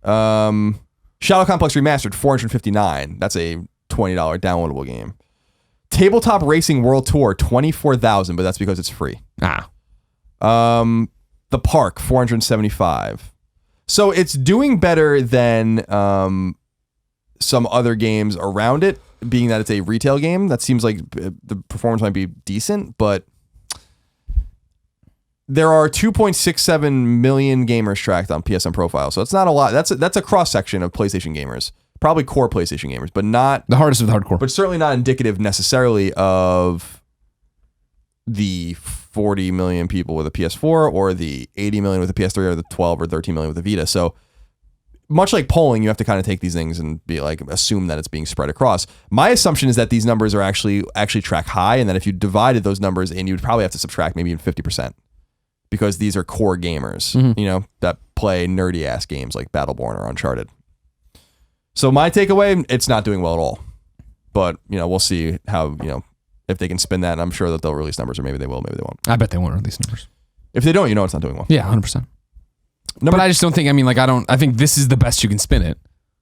Shadow Complex Remastered, 459. That's a $20 downloadable game. Tabletop Racing World Tour, 24,000, but that's because it's free. The Park, 475. So it's doing better than some other games around it, being that it's a retail game. That seems like the performance might be decent, but there are 2.67 million gamers tracked on PSN Profile. So it's not a lot. That's a cross section of PlayStation gamers, probably core PlayStation gamers, but not the hardest of the hardcore. But certainly not indicative necessarily of the 40 million people with a PS4 or the 80 million with a PS3 or the 12 or 13 million with a Vita. So much like polling, you have to kind of take these things and be like, assume that it's being spread across. My assumption is that these numbers are actually track high, and that if you divided those numbers in, you'd probably have to subtract maybe even 50%, because these are core gamers, that play nerdy ass games like Battleborn or Uncharted. So my takeaway, it's not doing well at all, but we'll see how, if they can spin that, and I'm sure that they'll release numbers, or maybe they will, maybe they won't. I bet they won't release numbers. If they don't, it's not doing well. Yeah, 100%. But I just don't think, I think this is the best you can spin it.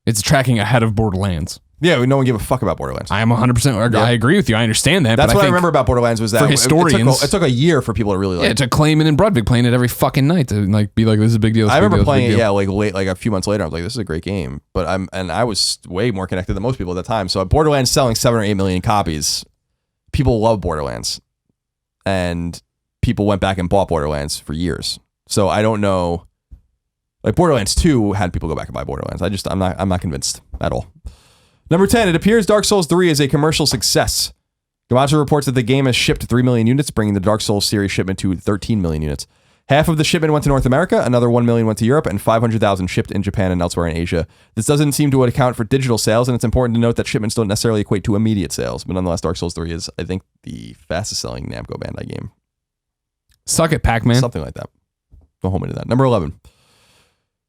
It's tracking ahead of Borderlands. Yeah, no one gave a fuck about Borderlands. I am 100%. I agree with you. I understand that. That's what I remember about Borderlands was that for historians, it took a year for people to really like. Yeah, it took Clayman and Brudvig playing it every fucking night to be like, this is a big deal. I remember playing it, late, a few months later. I was like, this is a great game. But I was way more connected than most people at the time. So Borderlands selling 7 or 8 million copies. People love Borderlands, and people went back and bought Borderlands for years. So I don't know. Like Borderlands 2 had people go back and buy Borderlands. I'm not convinced at all. Number 10, it appears Dark Souls 3 is a commercial success. Gematsu reports that the game has shipped 3 million units, bringing the Dark Souls series shipment to 13 million units. Half of the shipment went to North America, another 1 million went to Europe, and 500,000 shipped in Japan and elsewhere in Asia. This doesn't seem to account for digital sales, and it's important to note that shipments don't necessarily equate to immediate sales. But nonetheless, Dark Souls 3 is, I think, the fastest selling Namco Bandai game. Suck it, Pac-Man. Something like that. Go home into that. Number 11.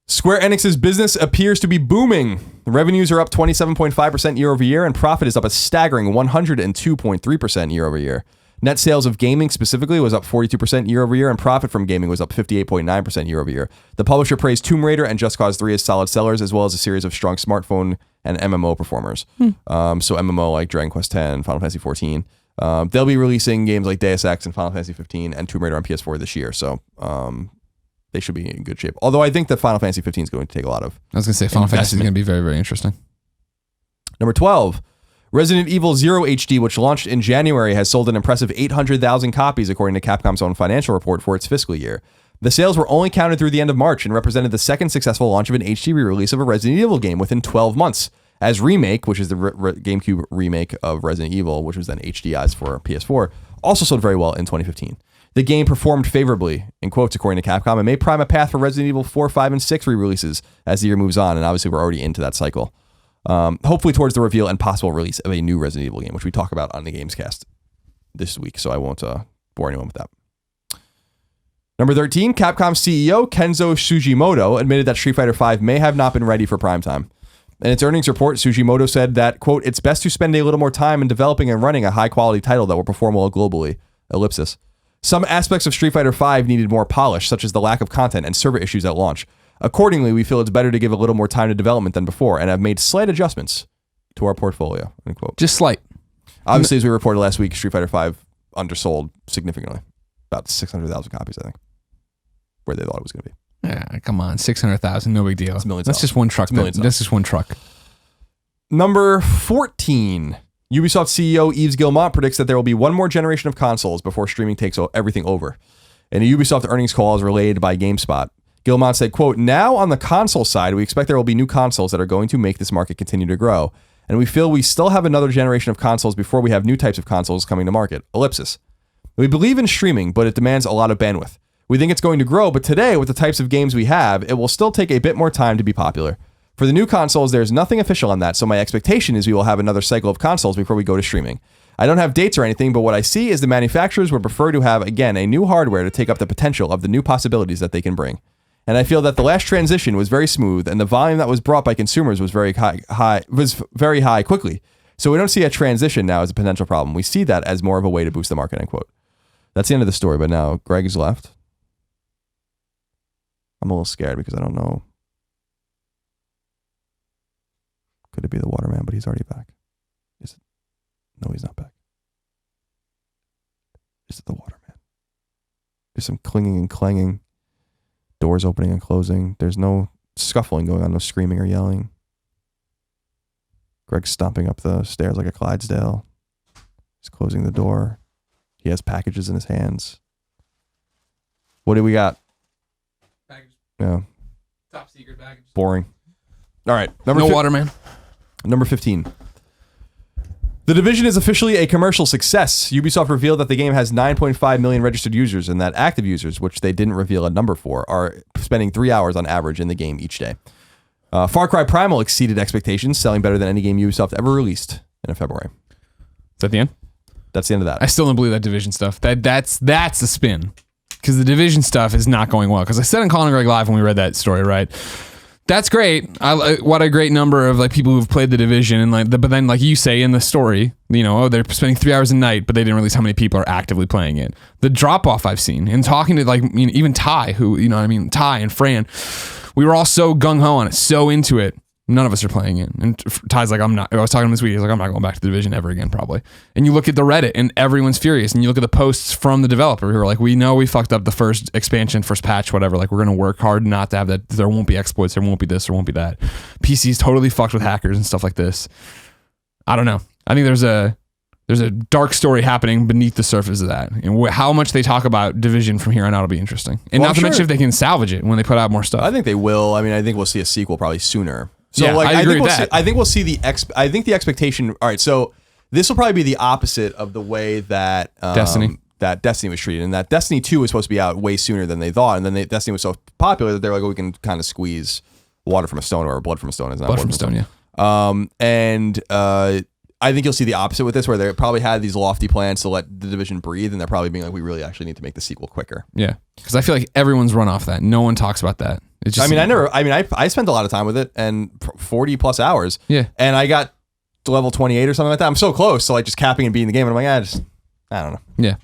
Square Enix's business appears to be booming. Revenues are up 27.5% year over year, and profit is up a staggering 102.3% year over year. Net sales of gaming specifically was up 42% year over year, and profit from gaming was up 58.9% year over year. The publisher praised Tomb Raider and Just Cause 3 as solid sellers, as well as a series of strong smartphone and MMO performers. So MMO like Dragon Quest X, Final Fantasy XIV. They'll be releasing games like Deus Ex and Final Fantasy 15 and Tomb Raider on PS4 this year, so they should be in good shape. Although I think that Final Fantasy 15 is going to take a lot of I was going to say Final Fantasy is going to be very, very interesting. Number 12, Resident Evil 0 HD, which launched in January, has sold an impressive 800,000 copies according to Capcom's own financial report for its fiscal year. The sales were only counted through the end of March and represented the second successful launch of an HD re-release of a Resident Evil game within 12 months. As Remake, which is the GameCube remake of Resident Evil, which was then HDized for PS4, also sold very well in 2015. The game performed favorably, in quotes, according to Capcom, and may prime a path for Resident Evil 4, 5, and 6 re-releases as the year moves on, and obviously we're already into that cycle. Hopefully towards the reveal and possible release of a new Resident Evil game, which we talk about on the Gamescast this week, so I won't bore anyone with that. Number 13, Capcom CEO Kenzo Sugimoto admitted that Street Fighter V may have not been ready for prime time. In its earnings report, Sugimoto said that, quote, it's best to spend a little more time in developing and running a high-quality title that will perform well globally, ellipsis. Some aspects of Street Fighter V needed more polish, such as the lack of content and server issues at launch. Accordingly, we feel it's better to give a little more time to development than before and have made slight adjustments to our portfolio, end quote. Just slight. Obviously, as we reported last week, Street Fighter V undersold significantly. About 600,000 copies, I think, where they thought it was going to be. Yeah, come on, 600,000, no big deal. That's just one truck. That's just one truck. Number 14, Ubisoft CEO Yves Guillemot predicts that there will be one more generation of consoles before streaming takes everything over. In a Ubisoft earnings call as relayed by GameSpot, Guillemot said, quote, now on the console side, we expect there will be new consoles that are going to make this market continue to grow. And we feel we still have another generation of consoles before we have new types of consoles coming to market. Ellipsis. We believe in streaming, but it demands a lot of bandwidth. We think it's going to grow, but today, with the types of games we have, it will still take a bit more time to be popular. For the new consoles, there's nothing official on that, so my expectation is we will have another cycle of consoles before we go to streaming. I don't have dates or anything, but what I see is the manufacturers would prefer to have, again, a new hardware to take up the potential of the new possibilities that they can bring. And I feel that the last transition was very smooth, and the volume that was brought by consumers was very high quickly. So we don't see a transition now as a potential problem. We see that as more of a way to boost the market, end quote. That's the end of the story, but now Greg is left. I'm a little scared because I don't know. Could it be the Waterman? But he's already back. Is it? No, he's not back. Is it the Waterman? There's some clinging and clanging. Doors opening and closing. There's no scuffling going on, no screaming or yelling. Greg's stomping up the stairs like a Clydesdale. He's closing the door. He has packages in his hands. What do we got? Yeah. Top secret package. Boring. All right. Waterman. Number 15. The Division is officially a commercial success. Ubisoft revealed that the game has 9.5 million registered users and that active users, which they didn't reveal a number for, are spending 3 hours on average in the game each day. Far Cry Primal exceeded expectations, selling better than any game Ubisoft ever released in February. Is that the end? That's the end of that. I still don't believe that Division stuff. That's a spin. Because the Division stuff is not going well. Because I said in Colin and Greg Live when we read that story, right? That's great. What a great number of like people who've played the Division, and but then like you say in the story, you know, they're spending 3 hours a night, but they didn't release how many people are actively playing it. The drop off I've seen, and talking to like even Ty, who Ty and Fran, we were all so gung ho on it, so into it. None of us are playing it. And Ty's like, I'm not. I was talking to him this week. He's like, I'm not going back to the Division ever again, probably. And you look at the Reddit and everyone's furious. And you look at the posts from the developer who are like, we know we fucked up the first expansion, first patch, whatever. Like, we're going to work hard not to have that. There won't be exploits. There won't be this. There won't be that. PC's totally fucked with hackers and stuff like this. I don't know. I think there's a dark story happening beneath the surface of that. And how much they talk about Division from here on out will be interesting. And not to mention if they can salvage it when they put out more stuff. I think they will. I mean, I think we'll see a sequel probably sooner. So yeah, like, I agree with that. I think we'll see the expectation. All right, so this will probably be the opposite of the way that Destiny was treated, and that Destiny 2 was supposed to be out way sooner than they thought, and then Destiny was so popular that they're like, we can kind of squeeze water from a stone or blood from a stone. Blood from a stone, yeah. I think you'll see the opposite with this, where they probably had these lofty plans to let the Division breathe, and they're probably being like, we really actually need to make the sequel quicker. Yeah, because I feel like everyone's run off that. No one talks about that. It's just, I spent a lot of time with it, and 40 plus hours. Yeah. And I got to level 28 or something like that. I'm so close to like just capping and beating the game, and I'm like, I don't know. Yeah.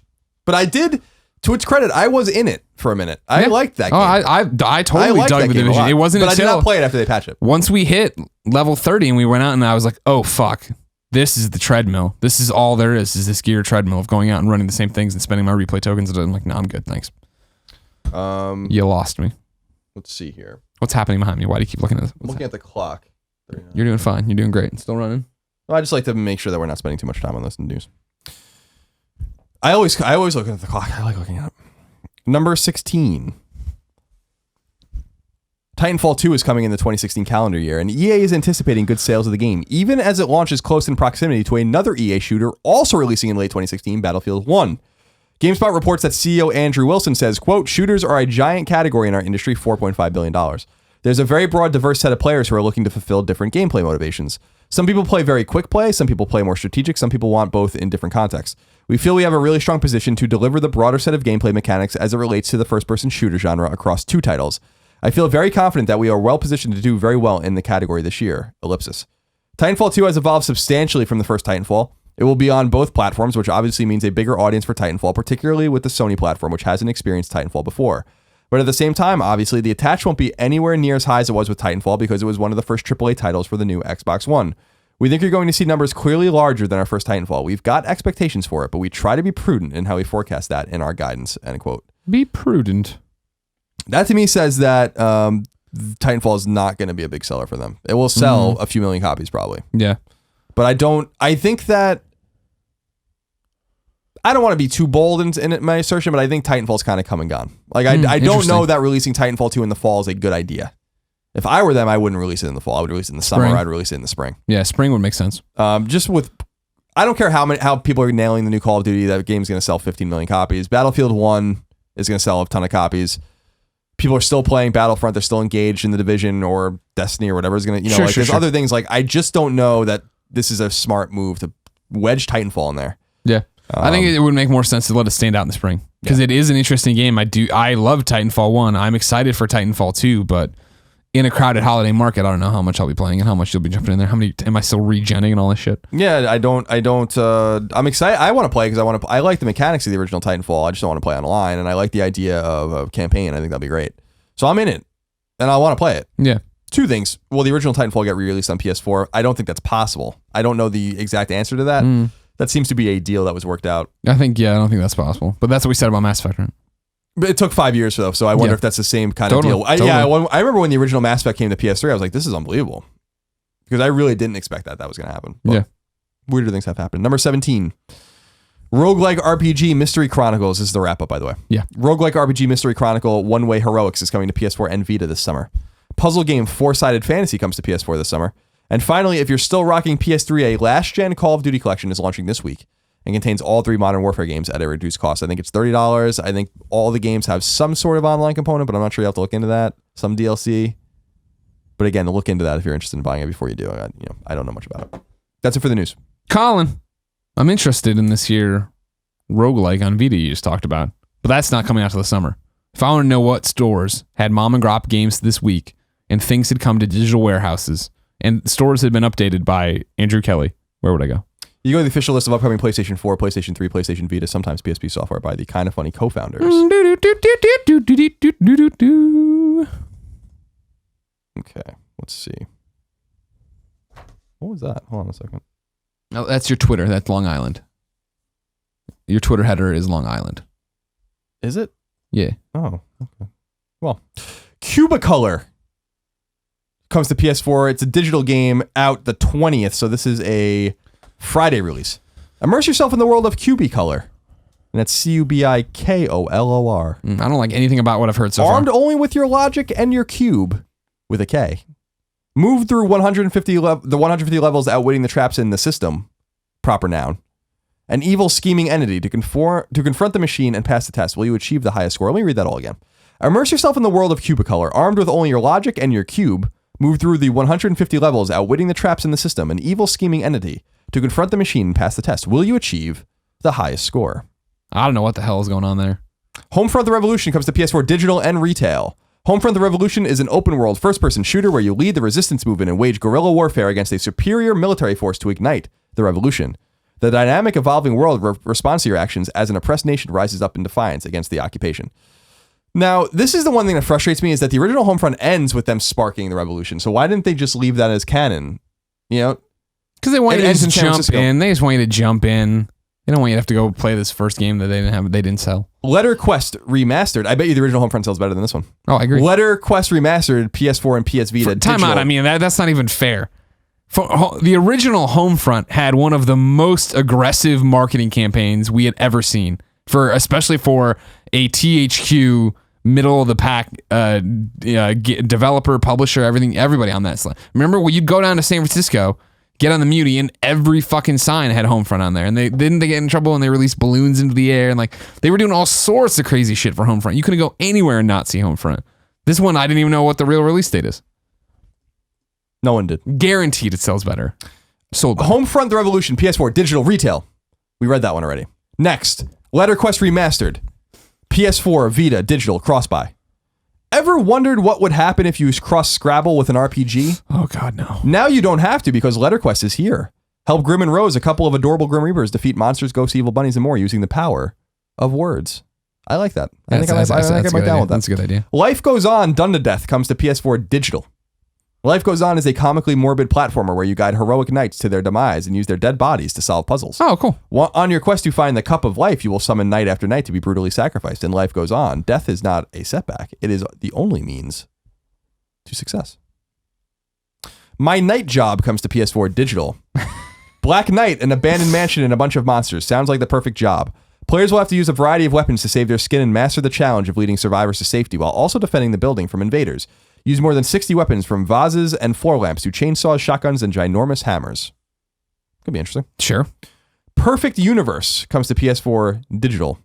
But I did, to its credit, I was in it for a minute. I liked that game. I totally dug the Division. It wasn't but until I did not play it after they patched it. Once we hit level 30 and we went out, and I was like, oh fuck. this is the treadmill. This is all there is this gear treadmill of going out and running the same things and spending my replay tokens. And I'm like, no, I'm good. Thanks. You lost me. Let's see here. What's happening behind me? Why do you keep looking at this? I'm looking at the clock. You're doing fine. You're doing great. It's still running. Well, I just like to make sure that we're not spending too much time on this news. I always look at the clock. I like looking at it. Number 16. Titanfall 2 is coming in the 2016 calendar year, and EA is anticipating good sales of the game, even as it launches close in proximity to another EA shooter also releasing in late 2016, Battlefield 1. GameSpot reports that CEO Andrew Wilson says, quote, shooters are a giant category in our industry, $4.5 billion. There's a very broad, diverse set of players who are looking to fulfill different gameplay motivations. Some people play very quick play, some people play more strategic, some people want both in different contexts. We feel we have a really strong position to deliver the broader set of gameplay mechanics as it relates to the first-person shooter genre across 2 titles. I feel very confident that we are well positioned to do very well in the category this year. Ellipsis. Titanfall 2 has evolved substantially from the first Titanfall. It will be on both platforms, which obviously means a bigger audience for Titanfall, particularly with the Sony platform, which hasn't experienced Titanfall before. But at the same time, obviously, the attach won't be anywhere near as high as it was with Titanfall because it was one of the first AAA titles for the new Xbox One. We think you're going to see numbers clearly larger than our first Titanfall. We've got expectations for it, but we try to be prudent in how we forecast that in our guidance, end quote. Be prudent. That to me says that Titanfall is not going to be a big seller for them. It will sell a few million copies probably. Yeah. But I think that I don't want to be too bold in my assertion, but I think Titanfall's kind of come and gone. Like I don't know that releasing Titanfall 2 in the fall is a good idea. If I were them, I wouldn't release it in the fall. I would release it in the summer. I'd release it in the spring. Yeah, spring would make sense. Just with, I don't care how people are nailing the new Call of Duty. That game's going to sell 15 million copies. Battlefield 1 is going to sell a ton of copies. People are still playing Battlefront. They're still engaged in the Division or Destiny or whatever is going to, there's other things. Like, I just don't know that this is a smart move to wedge Titanfall in there. Yeah. I think it would make more sense to let it stand out in the spring because it is an interesting game. I love Titanfall 1. I'm excited for Titanfall 2, but in a crowded holiday market, I don't know how much I'll be playing and how much you'll be jumping in there. How many am I still regenning and all this shit? Yeah, I'm excited. I want to play because I like the mechanics of the original Titanfall. I just don't want to play online, and I like the idea of a campaign. I think that'll be great. So I'm in it, and I want to play it. Yeah. 2 things. Will the original Titanfall get re-released on PS4? I don't think that's possible. I don't know the exact answer to that. That seems to be a deal that was worked out. I don't think that's possible. But that's what we said about Mass Effect, right? But it took 5 years though, so I wonder if that's the same kind of deal. I remember when the original Mass Effect came to PS3, I was like, this is unbelievable. Because I really didn't expect that was going to happen. But weirder things have happened. Number 17. Roguelike RPG Mystery Chronicles. This is the wrap-up, by the way. Yeah. Roguelike RPG Mystery Chronicle One Way Heroics is coming to PS4 and Vita this summer. Puzzle game Four-Sided Fantasy comes to PS4 this summer. And finally, if you're still rocking PS3, a last-gen Call of Duty collection is launching this week and contains all 3 Modern Warfare games at a reduced cost. I think it's $30. I think all the games have some sort of online component, but I'm not sure you have to look into that. Some DLC. But again, look into that if you're interested in buying it before you do. I don't know much about it. That's it for the news. Colin, I'm interested in this year roguelike on Vita you just talked about, but that's not coming out till the summer. If I want to know what stores had mom and grop games this week and things had come to digital warehouses and stores had been updated by Andrew Kelly, where would I go? You go to the official list of upcoming PlayStation 4, PlayStation 3, PlayStation Vita, sometimes PSP software by the Kinda Funny co-founders. Okay, let's see. What was that? Hold on a second. Oh, that's your Twitter. That's Long Island. Your Twitter header is Long Island. Is it? Yeah. Oh, okay. Well, Cubicolor comes to PS4. It's a digital game out the 20th, so this is a Friday release. Immerse yourself in the world of Cubicolor. And that's Cubikolor. I don't like anything about what I've heard so far. Armed only with your logic and your cube, with a K. Move through the 150 levels outwitting the traps in the system. Proper noun. An evil scheming entity to confront the machine and pass the test. Will you achieve the highest score? Let me read that all again. Immerse yourself in the world of Cubicolor. Armed with only your logic and your cube, move through the 150 levels outwitting the traps in the system. An evil scheming entity to confront the machine and pass the test. Will you achieve the highest score? I don't know what the hell is going on there. Homefront the Revolution comes to PS4 digital and retail. Homefront the Revolution is an open-world first-person shooter where you lead the resistance movement and wage guerrilla warfare against a superior military force to ignite the revolution. The dynamic, evolving world responds to your actions as an oppressed nation rises up in defiance against the occupation. Now, this is the one thing that frustrates me is that the original Homefront ends with them sparking the revolution. So why didn't they just leave that as canon? You know? Because they want It you to ends just in San jump Francisco. in. They just want you to jump in. They don't want you to have to go play this first game that they didn't sell. Letter Quest Remastered. I bet you the original Homefront sells better than this one. Oh, I agree. Letter Quest Remastered, PS4 and PS Vita. Time digital. out. I mean, that's not even fair. The original Homefront had one of the most aggressive marketing campaigns we had ever seen, especially for a THQ middle of the pack developer, publisher, everybody on that slide. Remember when you'd go down to San Francisco, get on the Muti, and every fucking sign had Homefront on there, and they get in trouble and they released balloons into the air, and like they were doing all sorts of crazy shit for Homefront. You couldn't go anywhere and not see Homefront. This one, I didn't even know what the real release date is. No one did. Guaranteed it sells better. Sold better. Homefront The Revolution, PS4, digital, retail. We read that one already. Next, Letter Quest Remastered, PS4, Vita, digital, cross-buy. Ever wondered what would happen if you cross Scrabble with an RPG? Oh, God, no. Now you don't have to because Letter Quest is here. Help Grim and Rose, a couple of adorable Grim Reapers, defeat monsters, ghosts, evil bunnies, and more using the power of words. I like that. I think I might down with that. That's a good idea. Life Goes On, Done to Death comes to PS4 digital. Life Goes On is a comically morbid platformer where you guide heroic knights to their demise and use their dead bodies to solve puzzles. Oh, cool. On your quest to find the Cup of Life, you will summon night after night to be brutally sacrificed. And life goes on. Death is not a setback. It is the only means to success. My Night Job comes to PS4 digital. Black Knight, an abandoned mansion and a bunch of monsters. Sounds like the perfect job. Players will have to use a variety of weapons to save their skin and master the challenge of leading survivors to safety while also defending the building from invaders. Use more than 60 weapons from vases and floor lamps to chainsaws, shotguns, and ginormous hammers. Could be interesting. Sure. Perfect Universe comes to PS4 digital.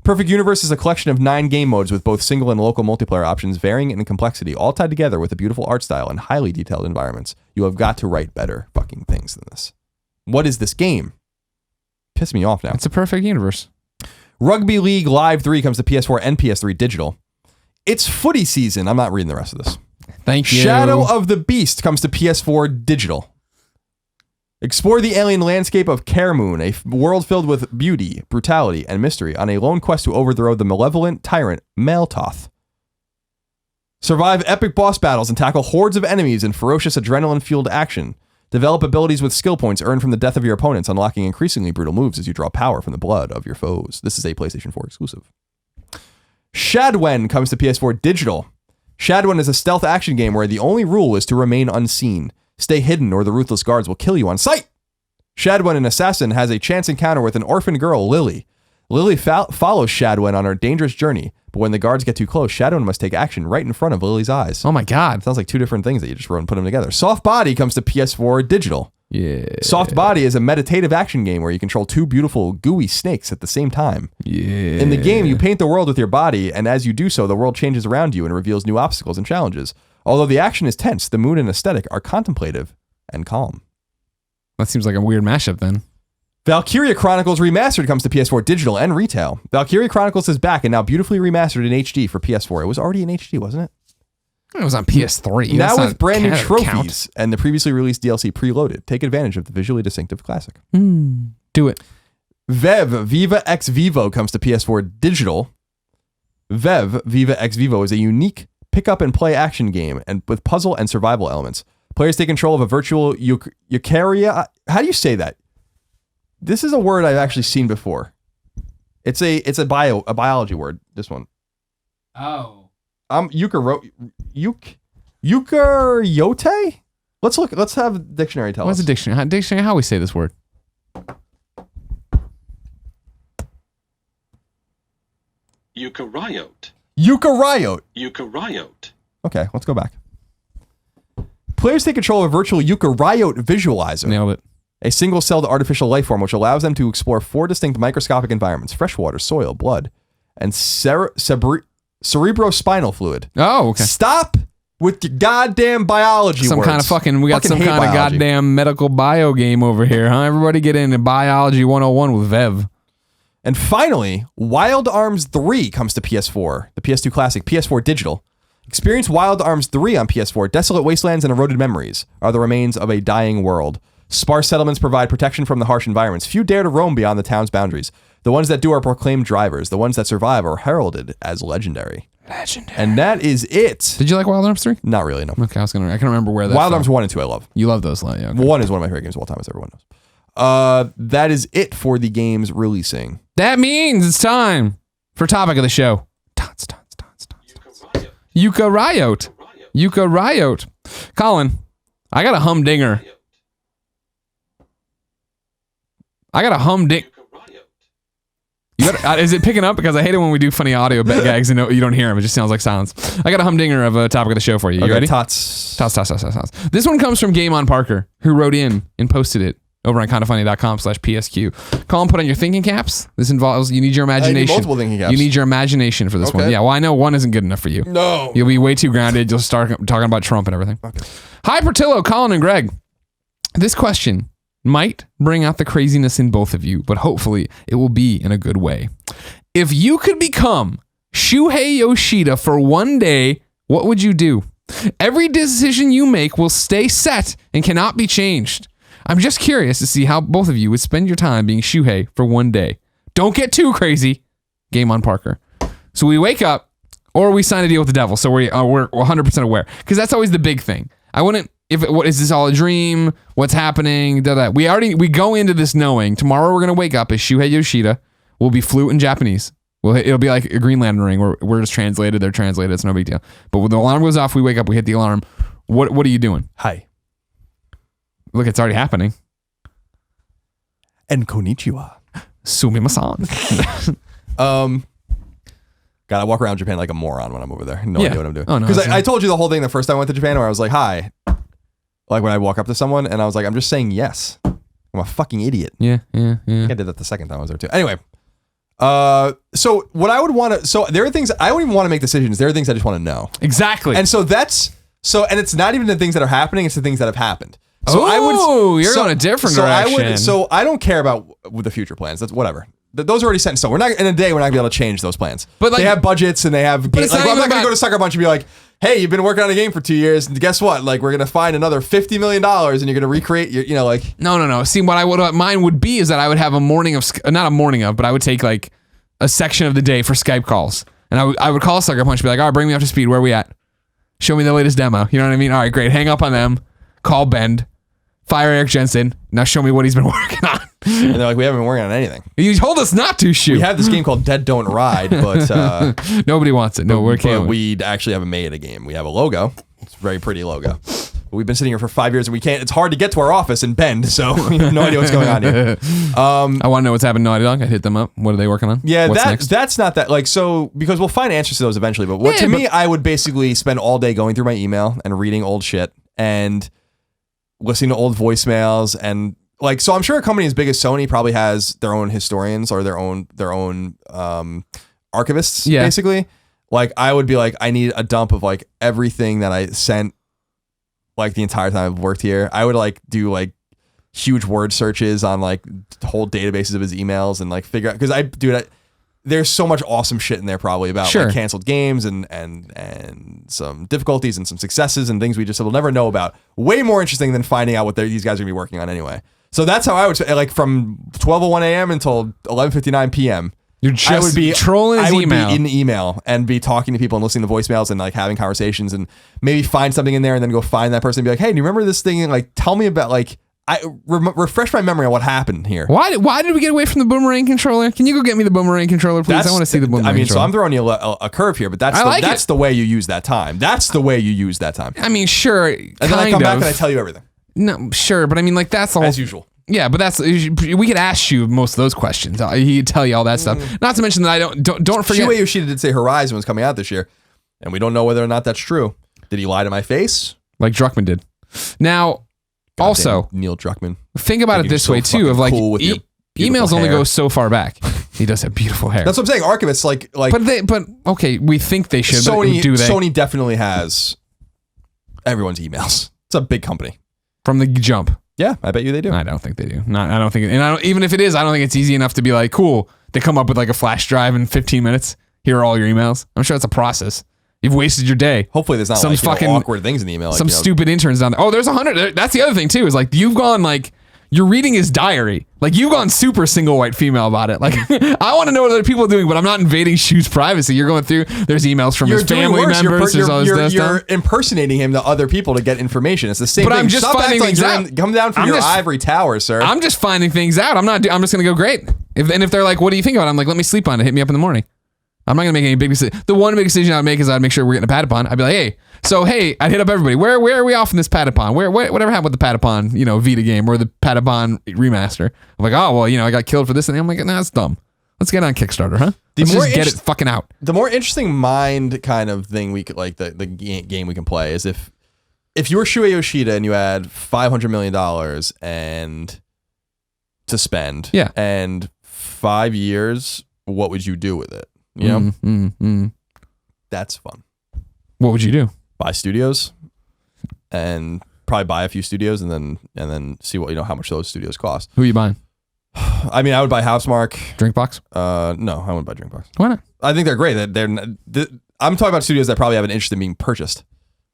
Perfect Universe is a collection of 9 game modes with both single and local multiplayer options varying in complexity, all tied together with a beautiful art style and highly detailed environments. You have got to write better fucking things than this. What is this game? Piss me off now. It's a perfect universe. Rugby League Live 3 comes to PS4 and PS3 digital. It's footy season. I'm not reading the rest of this. Thank you. Shadow of the Beast comes to PS4 digital. Explore the alien landscape of Kaermoon, a world filled with beauty, brutality, and mystery on a lone quest to overthrow the malevolent tyrant Maltoth. Survive epic boss battles and tackle hordes of enemies in ferocious adrenaline-fueled action. Develop abilities with skill points earned from the death of your opponents, unlocking increasingly brutal moves as you draw power from the blood of your foes. This is a PlayStation 4 exclusive. Shadwen comes to PS4 digital. Shadwen is a stealth action game where the only rule is to remain unseen. Stay hidden or the ruthless guards will kill you on sight. Shadwen, an assassin, has a chance encounter with an orphan girl, Lily. Lily follows Shadwen on her dangerous journey, but when the guards get too close, Shadwen must take action right in front of Lily's eyes. Oh my God. Sounds like 2 different things that you just wrote and put them together. Soft Body comes to PS4 digital. Yeah. Soft Body is a meditative action game where you control 2 beautiful, gooey snakes at the same time. Yeah. In the game, you paint the world with your body, and as you do so, the world changes around you and reveals new obstacles and challenges. Although the action is tense, the mood and aesthetic are contemplative and calm. That seems like a weird mashup then. Valkyria Chronicles Remastered comes to PS4 digital and retail. Valkyria Chronicles is back and now beautifully remastered in HD for PS4. It was already in HD, wasn't it? It was on PS3. Now That's with not brand new count. trophies and the previously released DLC preloaded. Take advantage of the visually distinctive classic. Do it. Vev Viva X Vivo comes to PS4 digital. Vev Viva X Vivo is a unique pick-up and play action game and with puzzle and survival elements. Players take control of a virtual eukarya. How do you say that? This is a word I've actually seen before. It's a biology word. This one. Oh. Eukaryote? Let's have a dictionary tell What's us. a dictionary? Dictionary, how we say this word? Eukaryote. Eukaryote. Eukaryote. Okay, let's go back. Players take control of a virtual eukaryote visualizer. Nailed it. A single-celled artificial life form which allows them to explore 4 distinct microscopic environments: freshwater, soil, blood, and cerebrospinal fluid. Oh, okay. Stop with your goddamn biology Some words. kind of fucking, we got Fucking some hate kind of biology. goddamn medical bio game over here, huh? Everybody get into Biology 101 with Vev. And finally, Wild Arms 3 comes to PS4, the PS2 classic, PS4 digital. Experience Wild Arms 3 on PS4. Desolate wastelands and eroded memories are the remains of a dying world. Sparse settlements provide protection from the harsh environments. Few dare to roam beyond the town's boundaries. The ones that do are proclaimed drivers. The ones that survive are heralded as legendary. Legendary. And that is it. Did you like Wild Arms 3? Not really, no. Okay, I can remember where that Wild from. Arms 1 and 2 I love. You love those, yeah. Okay. 1 is one of my favorite games of all time, as everyone knows. That is it for the games releasing. That means it's time for topic of the show. Yuka Riot. Yuka Riot. Colin, I got a humdinger. Is it picking up? Because I hate it when we do funny audio gags and you don't hear them. It just sounds like silence. I got a humdinger of a topic of the show for you. You ready? Tots. This one comes from Game On Parker, who wrote in and posted it over on kindafunny.com/PSQ. Colin, put on your thinking caps. This involves, you need your imagination. I need multiple thinking caps. You need your imagination for this one. Yeah, well, I know one isn't good enough for you. No. You'll be way too grounded. You'll start talking about Trump and everything. Okay. Hi, Portillo, Colin, and Greg. This question might bring out the craziness in both of you, but hopefully it will be in a good way. If you could become Shuhei Yoshida for one day, what would you do? Every decision you make will stay set and cannot be changed. I'm just curious to see how both of you would spend your time being Shuhei for one day. Don't get too crazy. Game On Parker. So we wake up, or we sign a deal with the devil. So we're 100% aware, because that's always the big thing. I wouldn't. What is this all a dream? What's happening? We go into this knowing tomorrow we're gonna wake up as Shuhei Yoshida. We'll be fluent in Japanese. It'll be like a Green Lantern ring where we're just translated. They're translated. It's no big deal. But when the alarm goes off, we wake up. We hit the alarm. What are you doing? Hi. Look, it's already happening. And konnichiwa. Sumimasan. God, I walk around Japan like a moron when I'm over there. No idea what I'm doing. Oh, no, because I told you the whole thing the first time I went to Japan where I was like, hi. Like when I walk up to someone and I was like, I'm just saying yes. I'm a fucking idiot. Yeah. I think I did that the second time I was there too. Anyway. So what I would want to, so there are things, I don't even want to make decisions. There are things I just want to know. Exactly. And so and it's not even the things that are happening. It's the things that have happened. So you're going a different direction. I don't care about the future plans. That's whatever. Those are already set in stone. We're not in a day. We're not gonna be able to change those plans. But like, they have budgets and they have. Like, I'm not gonna go to Sucker Punch and be like, "Hey, you've been working on a game for 2 years, and guess what? Like, we're gonna find another $50 million, and you're gonna recreate your, like." No. See, what mine would be is that I would have a morning of, not a morning of, but I would take like a section of the day for Skype calls, and I would call Sucker Punch, and be like, "All right, bring me up to speed. Where are we at? Show me the latest demo." You know what I mean? All right, great. Hang up on them. Call Bend. Fire Eric Jensen. Now show me what he's been working on. And they're like, we haven't been working on anything. You told us not to shoot. We have this game called Dead Don't Ride, but nobody wants it. No, we actually haven't made a game. We have a logo. It's a very pretty logo. But we've been sitting here for 5 years and we can't. It's hard to get to our office in Bend, so we have no idea what's going on here. I want to know what's happening to Naughty Dog. I hit them up. What are they working on? Yeah, that's not that. Like, so because we'll find answers to those eventually. But to me, I would basically spend all day going through my email and reading old shit and listening to old voicemails and like, so I'm sure a company as big as Sony probably has their own historians or their own archivists, basically. Like, I would be like, I need a dump of like everything that I sent like the entire time I've worked here. I would like do like huge word searches on like whole databases of his emails and like figure out, because there's so much awesome shit in there probably about like canceled games and some difficulties and some successes and things we just will never know about. Way more interesting than finding out what these guys are gonna be working on anyway. So that's how I would say, like from 12:01 a.m. until 11:59 p.m. I would be trolling his email. I would be in email and be talking to people and listening to voicemails and like having conversations and maybe find something in there and then go find that person and be like, hey, do you remember this thing? And like, tell me about like, refresh my memory on what happened here. Why did we get away from the boomerang controller? Can you go get me the boomerang controller, please? I want to see the boomerang controller. So I'm throwing you a curve here, but that's the way you use that time. That's the way you use that time. I mean, sure. And then I come back and I tell you everything. No, sure, but I mean, like that's the whole. As usual. Yeah, but we could ask you most of those questions. He'd tell you all that stuff. Not to mention that I don't forget. Shuhei Yoshida did say Horizon was coming out this year, and we don't know whether or not that's true. Did he lie to my face? Like Druckmann did. Now, also Neil Druckmann. Think about it this way too: of like emails only go so far back. He does have beautiful hair. That's what I'm saying. Archivists like. But okay, we think they should. Sony, but do they? Sony definitely has everyone's emails. It's a big company from the jump. Yeah, I bet you they do. I don't think they do. I don't think, even if it is, I don't think it's easy enough to be like, cool. They come up with like a flash drive in 15 minutes. Here are all your emails. I'm sure it's a process. You've wasted your day. Hopefully, there's not some fucking awkward things in the email. Some stupid interns down there. Oh, there's 100. That's the other thing too. Is like you've gone like You're reading his diary. Like, you've gone super single white female about it. Like, I want to know what other people are doing, but I'm not invading Shu's privacy. You're going through, there's emails from his family members. You're impersonating him to other people to get information. It's the same thing. I'm just finding things out. Come down from your ivory tower, sir. I'm just finding things out. I'm just going to go, great. If they're like, what do you think about it? I'm like, let me sleep on it. Hit me up in the morning. I'm not going to make any big decision. The one big decision I'd make is I'd make sure we're getting a Patapon. I'd be like, I'd hit up everybody. Where are we off in this Patapon? Whatever happened with the Patapon, Vita game or the Patapon remaster? I'm like, oh, well, I got killed for this. And I'm like, nah, that's dumb. Let's get on Kickstarter, huh? Let's just get it fucking out. The more interesting mind kind of thing we could, like the game we can play is if you were Shuhei Yoshida and you had $500 million and to spend, and 5 years, what would you do with it? That's fun. What would you do? Buy studios and probably buy a few studios and then see what how much those studios cost. Who are you buying? I mean, I would buy Housemarque. Drinkbox? No, I wouldn't buy Drinkbox. Why not? I think they're great. I'm talking about studios that probably have an interest in being purchased.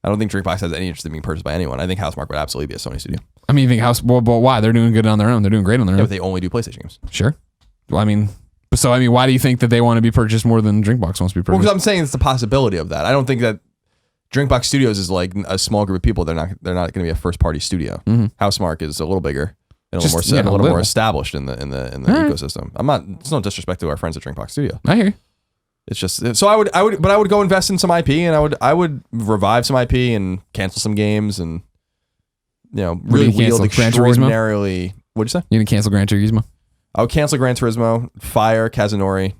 I don't think Drinkbox has any interest in being purchased by anyone. I think Housemarque would absolutely be a Sony studio. I mean, you think why? They're doing good on their own. They're doing great on their own. Yeah, but they only do PlayStation games. Sure. Well, I mean, why do you think that they want to be purchased more than Drinkbox wants to be purchased? Well, because I'm saying it's the possibility of that. I don't think that Drinkbox Studios is like a small group of people. They're not going to be a first party studio. Housemarque is a little bigger and a little more established in the ecosystem. I'm not. It's no disrespect to our friends at Drinkbox Studio. I hear you. It's just so I would go invest in some IP and I would revive some IP and cancel some games and really wield extraordinarily. What'd you say? You gonna cancel Gran Turismo? I would cancel Gran Turismo, fire Kazunori,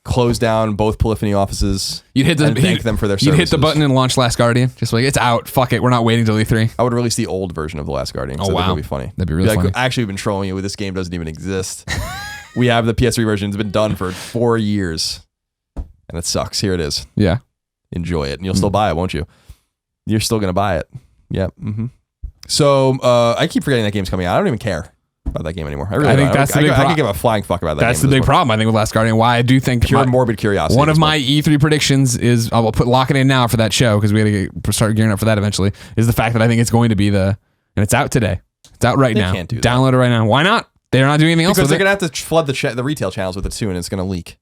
close down both Polyphony offices. You'd thank them for their services. You'd hit the button and launch Last Guardian. Just like, it's out. Fuck it. We're not waiting till E3. I would release the old version of The Last Guardian. Oh, wow. That would be funny. That'd be really funny. Actually, we've been trolling you with this game doesn't even exist. We have the PS3 version. It's been done for 4 years. And it sucks. Here it is. Yeah. Enjoy it. And you'll still buy it, won't you? You're still going to buy it. Yep. Mm-hmm. So I keep forgetting that game's coming out. I don't even care about that game anymore. I think that's the big problem. I could give a flying fuck about that game. That's the big problem, I think, with Last Guardian. Why I do think pure morbid curiosity. One of my E3 predictions is, I'll lock it in now for that show because we got to start gearing up for that eventually, is the fact that I think it's going to be and it's out today. It's out right now. Can't do that. Download it right now. Why not? They're not doing anything else. Because they're going to have to flood the retail channels with it too, and it's going to leak.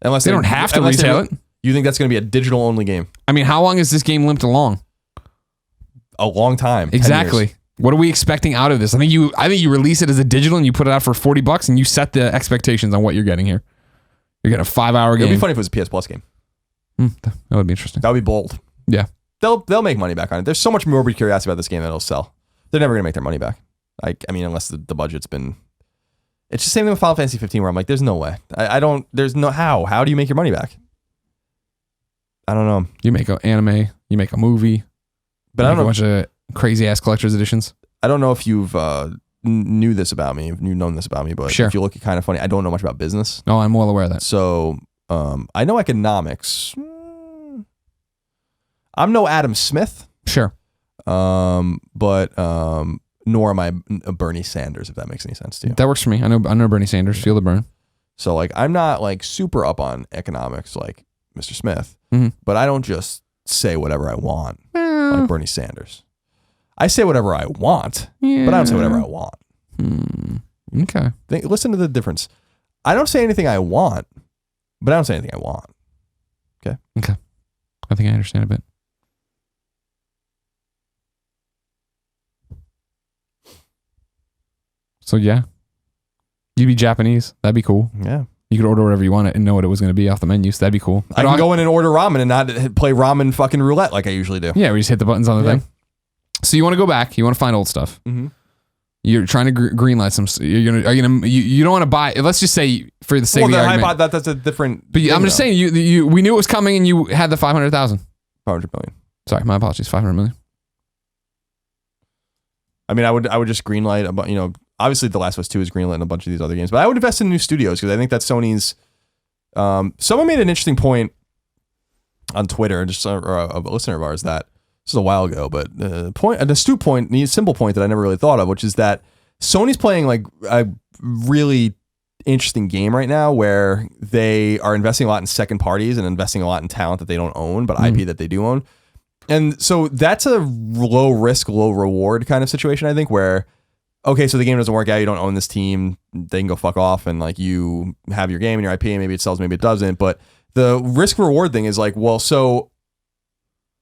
Unless they don't have to retail it. You think that's going to be a digital only game? I mean, how long is this game limped along? A long time. Exactly. What are we expecting out of this? I think you release it as a digital and you put it out for $40 and you set the expectations on what you're getting here. You're getting a 5-hour game. It'd be funny if it was a PS Plus game. That would be interesting. That would be bold. Yeah. They'll make money back on it. There's so much morbid curiosity about this game that it'll sell. They're never going to make their money back. I mean, unless the budget's been... It's the same thing with Final Fantasy 15 where I'm like, there's no way. There's no... How do you make your money back? I don't know. You make an anime, you make a movie, but I don't know. A bunch of crazy ass collector's editions. I don't know if you've knew this about me, if you've known this about me, but sure. If you look at Kind of Funny, I don't know much about business. No, I'm well aware of that. So I know economics. I'm no Adam Smith. Sure. But nor am I Bernie Sanders, if that makes any sense to you. That works for me. I know Bernie Sanders. Feel the burn. So like, I'm not like super up on economics like Mr. Smith, but I don't just say whatever I want like Bernie Sanders. I say whatever I want, but I don't say whatever I want. Okay. Listen to the difference. I don't say anything I want, but I don't say anything I want. Okay. Okay. I think I understand a bit. So yeah, you'd be Japanese. That'd be cool. Yeah. You could order whatever you wanted and know what it was going to be off the menu. So that'd be cool. I can go in and order ramen and not play ramen fucking roulette like I usually do. Yeah, we just hit the buttons on the thing. So you want to go back. You want to find old stuff. Mm-hmm. You're trying to greenlight some. You don't want to buy. Let's just say for the sake of the argument. That's a different. But I'm just saying we knew it was coming and you had the 500,000. 500 million. Sorry, my apologies. 500 million. I mean, I would just greenlight obviously The Last of Us 2 is greenlit and a bunch of these other games, but I would invest in new studios because I think that Sony's. Someone made an interesting point on Twitter, just a listener of ours that this is a while ago, but an astute point, a simple point that I never really thought of, which is that Sony's playing like a really interesting game right now where they are investing a lot in second parties and investing a lot in talent that they don't own, but IP that they do own. And so that's a low risk, low reward kind of situation, I think, where okay, so the game doesn't work out, you don't own this team, they can go fuck off, and like you have your game and your IP, and maybe it sells, maybe it doesn't. But the risk reward thing is like, well, so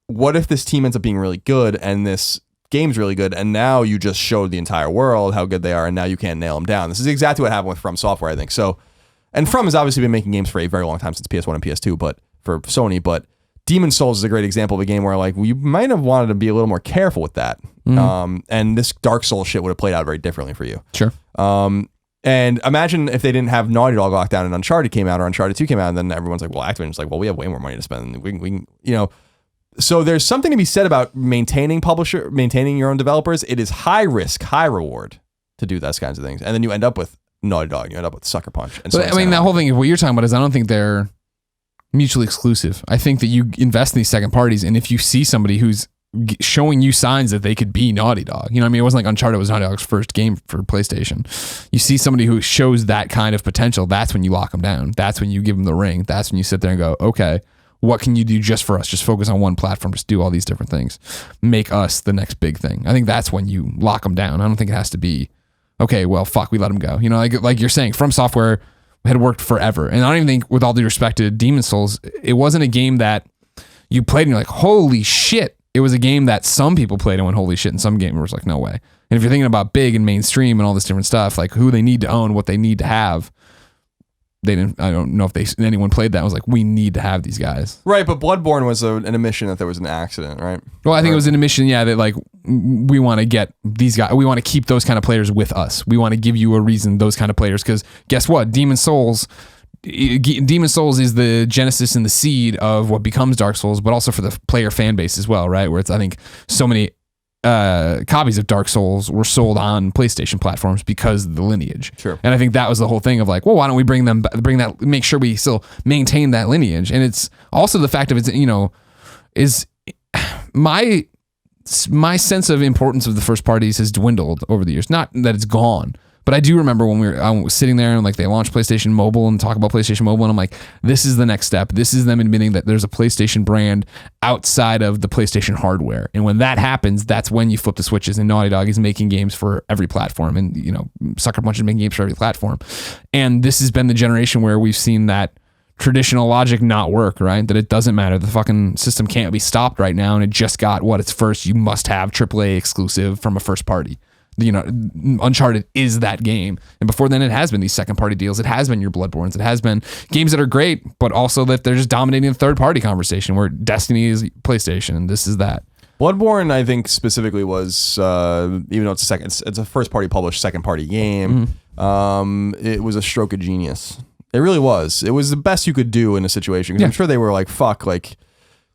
what if this team ends up being really good and this game's really good, and now you just showed the entire world how good they are, and now you can't nail them down? This is exactly what happened with From Software, I think. So, and From has obviously been making games for a very long time, since PS1 and PS2, but for Sony, but Demon Souls is a great example of a game where like you might have wanted to be a little more careful with that. And this Dark Souls shit would have played out very differently for you. Sure. And imagine if they didn't have Naughty Dog locked down and Uncharted came out, or Uncharted 2 came out, and then everyone's like, well, Activision's like, well, we have way more money to spend. We can, you know. So there's something to be said about maintaining your own developers. It is high risk, high reward to do those kinds of things. And then you end up with Naughty Dog, you end up with Sucker Punch. And so but I mean, that whole thing, what you're talking about is I don't think they're mutually exclusive. I think that you invest in these second parties, and if you see somebody who's showing you signs that they could be Naughty Dog, you know what I mean? It wasn't like Uncharted was Naughty Dog's first game for PlayStation. You see somebody who shows that kind of potential, that's when you lock them down. That's when you give them the ring. That's when you sit there and go, okay, what can you do just for us? Just focus on one platform, just do all these different things. Make us the next big thing. I think that's when you lock them down. I don't think it has to be, okay, well, fuck, we let them go. You know, like you're saying, From Software had worked forever. And I don't even think, with all due respect to Demon Souls, it wasn't a game that you played and you're like, holy shit. It was a game that some people played and went, holy shit, and some gamers like, no way. And if you're thinking about big and mainstream and all this different stuff, like who they need to own, what they need to have, they didn't. I don't know if anyone played that and was like, we need to have these guys. Right, but Bloodborne was an admission that there was an accident, right? Well, I think it was an admission, yeah, that like we want to get these guys, we want to keep those kind of players with us. We want to give you a reason, those kind of players, because guess what? Demon Souls is the genesis and the seed of what becomes Dark Souls, but also for the player fan base as well, right? Where it's, I think, so many copies of Dark Souls were sold on PlayStation platforms because of the lineage. Sure. And I think that was the whole thing of like, well, why don't we bring that, make sure we still maintain that lineage? And it's also the fact of it's, you know, is my sense of importance of the first parties has dwindled over the years. Not that it's gone, but I do remember when I was sitting there and like they launched PlayStation Mobile and talk about PlayStation Mobile, and I'm like, this is the next step. This is them admitting that there's a PlayStation brand outside of the PlayStation hardware. And when that happens, that's when you flip the switches, and Naughty Dog is making games for every platform, and you know, Sucker Punch is making games for every platform. And this has been the generation where we've seen that traditional logic not work, right? That it doesn't matter. The fucking system can't be stopped right now, and it just got its first. You must have AAA exclusive from a first party. You know, Uncharted is that game. And before then, it has been these second party deals. It has been your Bloodborns. It has been games that are great, but also that they're just dominating the third party conversation, where Destiny is PlayStation and this is that. Bloodborne, I think specifically was, even though it's a first party published second party game. It was a stroke of genius. It really was. It was the best you could do in a situation. Because I'm sure they were like, fuck, like,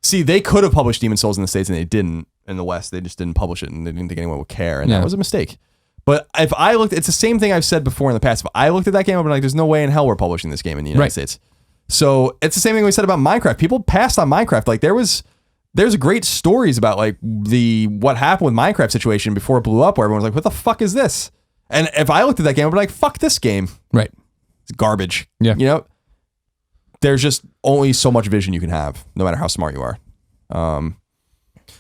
see, they could have published Demon Souls in the States and they didn't. In the West, they just didn't publish it, and they didn't think anyone would care, and that was a mistake. But if I looked, it's the same thing I've said before in the past. If I looked at that game, I'd be like, there's no way in hell we're publishing this game in the United States. So it's the same thing we said about Minecraft. People passed on Minecraft. Like there's great stories about like what happened with Minecraft situation before it blew up, where everyone was like, what the fuck is this? And if I looked at that game, I'd be like, fuck this game. Right. It's garbage. Yeah. You know, there's just only so much vision you can have, no matter how smart you are.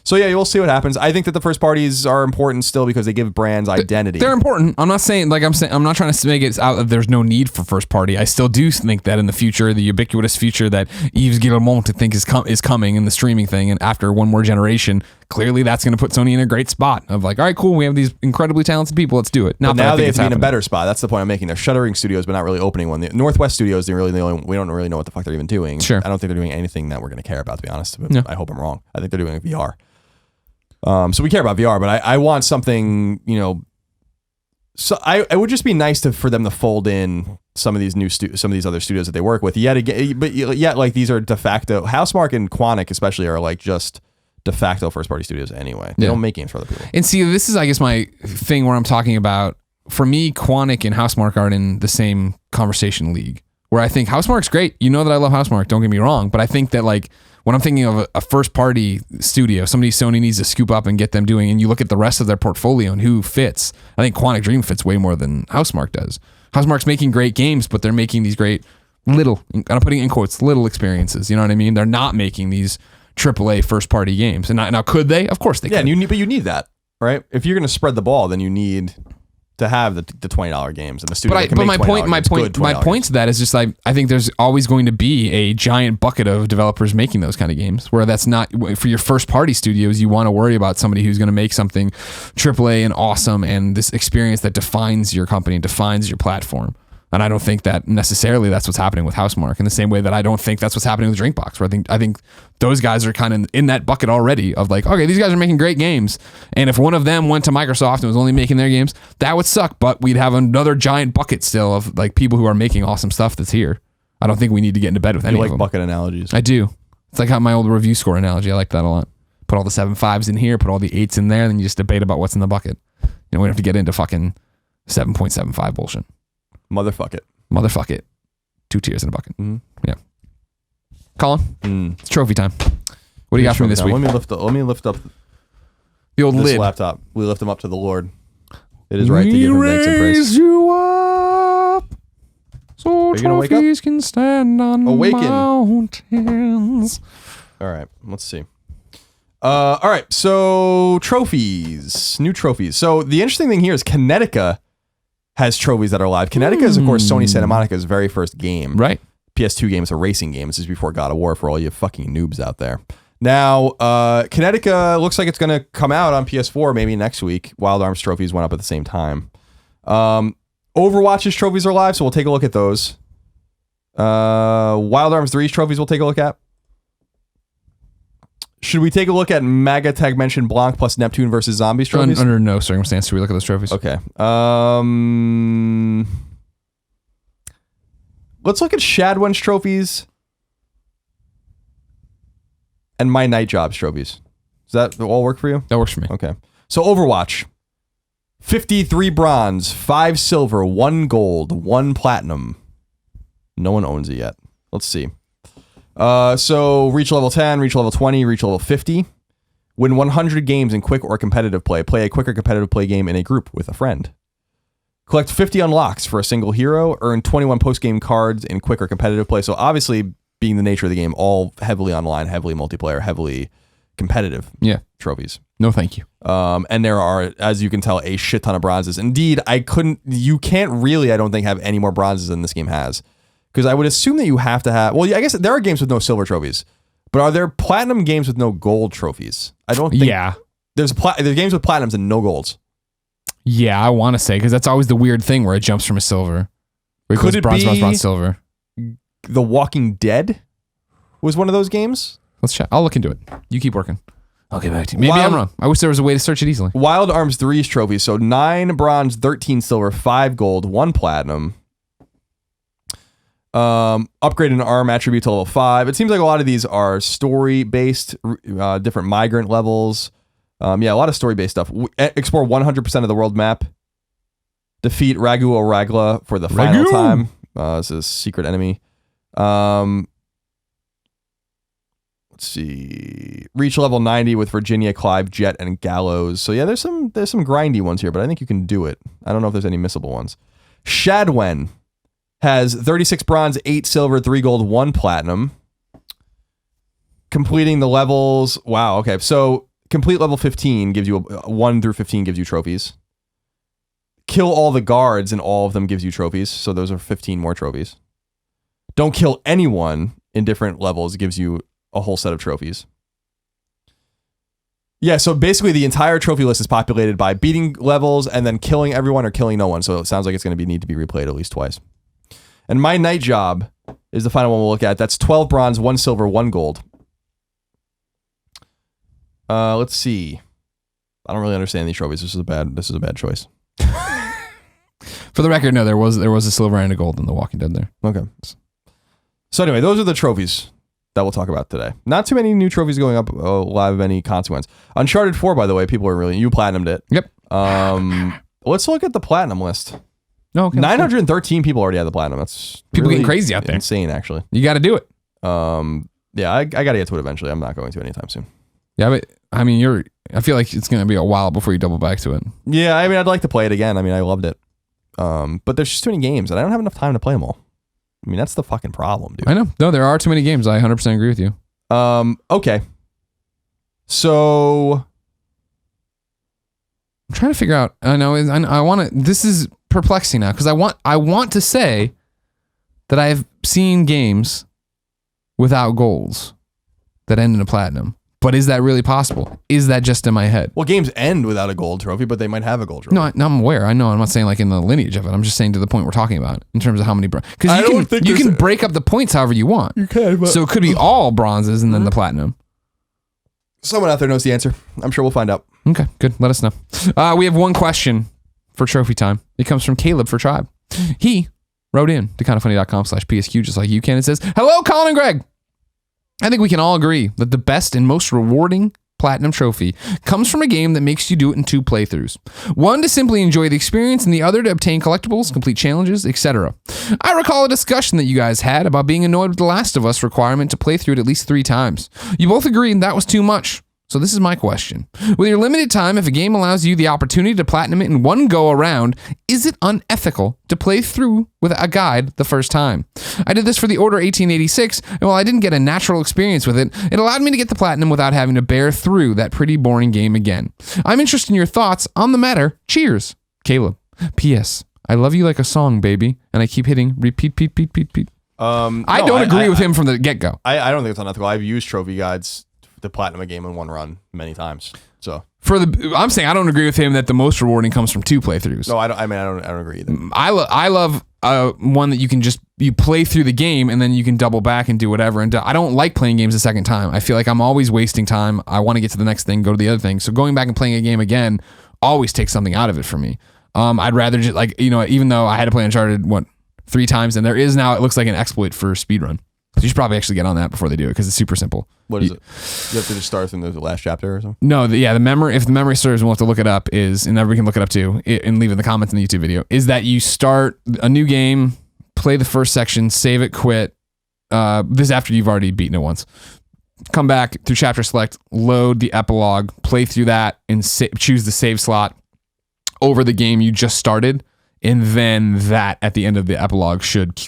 So yeah, you'll see what happens. I think that the first parties are important still because they give brands identity. They're important. I'm not saying I'm not trying to make it out that there's no need for first party. I still do think that in the future, the ubiquitous future that Yves Guillemot think is coming in the streaming thing, and after one more generation, clearly that's going to put Sony in a great spot of like, all right, cool, we have these incredibly talented people, let's do it. But now they have to be in a better spot. That's the point I'm making. They're shuttering studios, but not really opening one. The Northwest Studios, they're really the only. We don't really know what the fuck they're even doing. Sure. I don't think they're doing anything that we're going to care about, to be honest. But I hope I'm wrong. I think they're doing VR. So we care about VR, but I want something, you know. So it would just be nice for them to fold in some of these some of these other studios that they work with. Yet again, but yet like these are de facto. Housemarque and Quantic especially are like just de facto first party studios anyway. They don't make games for other people. And see, this is I guess my thing where I'm talking about. For me, Quantic and Housemarque aren't in the same conversation league. Where I think Housemarque's great. You know that I love Housemarque. Don't get me wrong, but I think that like. When I'm thinking of a first party studio, somebody Sony needs to scoop up and get them doing, and you look at the rest of their portfolio and who fits, I think Quantic Dream fits way more than Housemarque does. Housemarque's making great games, but they're making these great little, I'm putting it in quotes, little experiences. You know what I mean? They're not making these AAA first party games. And now could they? Of course they could. Yeah, but you need that, right? If you're going to spread the ball, then you need to have the $20 games and the studio. But my point to that is just I think there's always going to be a giant bucket of developers making those kind of games where that's not for your first party studios. You want to worry about somebody who's going to make something AAA and awesome and this experience that defines your company, defines your platform. And I don't think that necessarily that's what's happening with Housemarque in the same way that I don't think that's what's happening with Drinkbox, where I think those guys are kind of in that bucket already of like, okay, these guys are making great games. And if one of them went to Microsoft and was only making their games, that would suck. But we'd have another giant bucket still of like people who are making awesome stuff that's here. I don't think we need to get into bed with any of them. You like bucket analogies. I do. It's like how my old review score analogy. I like that a lot. Put all the 7.5s in here, put all the 8s in there, and then you just debate about what's in the bucket. We don't have to get into fucking 7.75 bullshit. Motherfuck it. Motherfuck it. 2 tiers in a bucket. Mm-hmm. Yeah. Colin, it's trophy time. What do you got for me this week? Let me lift up the old this lid. laptop. We lift him up to the Lord. It is right to give him thanks and praise. Raise you up so trophies can stand on mountains. All right, let's see. All right, so trophies, new trophies. So the interesting thing here is Kinetica has trophies that are live. Kinetica is, of course, Sony Santa Monica's very first game. Right. PS2 game. It's a racing game. This is before God of War for all you fucking noobs out there. Now, Kinetica looks like it's going to come out on PS4 maybe next week. Wild Arms trophies went up at the same time. Overwatch's trophies are live, so we'll take a look at those. Wild Arms 3's trophies we'll take a look at. Should we take a look at Magatag Mention Blanc plus Neptune versus Zombies trophies? Under no circumstance should we look at those trophies. Okay. Let's look at Shadwen's trophies and My Night Job's trophies. Does that all work for you? That works for me. Okay. So Overwatch. 53 bronze, 5 silver, 1 gold, 1 platinum. No one owns it yet. Let's see. So reach level 10, reach level 20, reach level 50. Win 100 games in quick or competitive play. Play a quick or competitive play game in a group with a friend. Collect 50 unlocks for a single hero. Earn 21 post-game cards in quick or competitive play. So obviously, being the nature of the game, all heavily online, heavily multiplayer, heavily competitive trophies. No, thank you. And there are, as you can tell, a shit ton of bronzes. Indeed, you can't really, I don't think, have any more bronzes than this game has. Because I would assume that you have to have, well, I guess there are games with no silver trophies, but are there platinum games with no gold trophies? I don't think. Yeah. There's games with platinums and no golds. Yeah, I want to say, because that's always the weird thing where it jumps from a silver. Could it be bronze, silver? The Walking Dead was one of those games? Let's check. I'll look into it. You keep working. I'll get back to you. Maybe I'm wrong. I wish there was a way to search it easily. Wild Arms 3's trophies. So 9 bronze, 13 silver, 5 gold, 1 platinum. Upgrade an arm attribute to level 5. It seems like a lot of these are story-based, different migrant levels. A lot of story-based stuff. Explore 100% of the world map. Defeat Ragu or Ragla for the final time. This is a secret enemy. Let's see. Reach level 90 with Virginia, Clive, Jet, and Gallows. So yeah, there's some grindy ones here, but I think you can do it. I don't know if there's any missable ones. Shadwen has 36 bronze, 8 silver, 3 gold, 1 platinum. Completing the levels. Wow. Okay. So complete level 15 gives you 1 through 15 gives you trophies. Kill all the guards and all of them gives you trophies. So those are 15 more trophies. Don't kill anyone in different levels gives you a whole set of trophies. Yeah, so basically the entire trophy list is populated by beating levels and then killing everyone or killing no one. So it sounds like it's going to need to be replayed at least twice. And My Night Job is the final one we'll look at. That's 12 bronze, 1 silver, 1 gold. Let's see. I don't really understand these trophies. This is a bad choice. For the record, no, there was a silver and a gold in The Walking Dead there. Okay. So anyway, those are the trophies that we'll talk about today. Not too many new trophies going up live of any consequence. Uncharted 4, by the way, people are really, you platinumed it. Yep. Let's look at the platinum list. No, okay, 913 people already have the platinum. That's people really getting crazy out there. Insane, actually. You got to do it. Yeah, I got to get to it eventually. I'm not going to anytime soon. Yeah, but I mean, I feel like it's going to be a while before you double back to it. Yeah, I mean, I'd like to play it again. I mean, I loved it. But there's just too many games, and I don't have enough time to play them all. I mean, that's the fucking problem, dude. I know. No, there are too many games. I 100% agree with you. Okay. So trying to figure out. I know. I want to. This is perplexing now because I want to say that I've seen games without golds that end in a platinum. But is that really possible? Is that just in my head? Well, games end without a gold trophy, but they might have a gold trophy. No, I'm aware. I know. I'm not saying like in the lineage of it. I'm just saying to the point we're talking about in terms of how many because you can break up the points however you want. You can, but so it could be all bronzes and then the platinum. Someone out there knows the answer. I'm sure we'll find out. Okay, good. Let us know. We have one question for trophy time. It comes from Caleb for Tribe. He wrote in to kindafunny.com/PSQ just like you can. It says, "Hello, Colin and Greg. I think we can all agree that the best and most rewarding platinum trophy comes from a game that makes you do it in 2 playthroughs. One to simply enjoy the experience and the other to obtain collectibles, complete challenges, etc. I recall a discussion that you guys had about being annoyed with The Last of Us requirement to play through it at least 3 times. You both agreed that was too much. So this is my question. With your limited time, if a game allows you the opportunity to platinum it in one go around, is it unethical to play through with a guide the first time? I did this for the Order 1886, and while I didn't get a natural experience with it, it allowed me to get the platinum without having to bear through that pretty boring game again. I'm interested in your thoughts on the matter. Cheers. Caleb. P.S. I love you like a song, baby, and I keep hitting repeat. I don't agree with him from the get-go. I don't think it's unethical. I've used trophy guides to platinum a game in one run many times. So I'm saying I don't agree with him that the most rewarding comes from 2 playthroughs. No, I don't agree either. I love one that you play through the game and then you can double back and do whatever. And I don't like playing games a second time. I feel like I'm always wasting time. I want to get to the next thing, go to the other thing. So going back and playing a game again always takes something out of it for me. I'd rather just even though I had to play Uncharted 3 times, and there is now, it looks like an exploit for speedrun. So you should probably actually get on that before they do it because it's super simple. What is it? You have to just start from the last chapter or something? No, the memory, if the memory serves, we'll have to look it up, and everybody can look it up too, and leave in the comments in the YouTube video, is that you start a new game, play the first section, save it, quit. This is after you've already beaten it once. Come back through chapter select, load the epilogue, play through that, and choose the save slot over the game you just started, and then that at the end of the epilogue should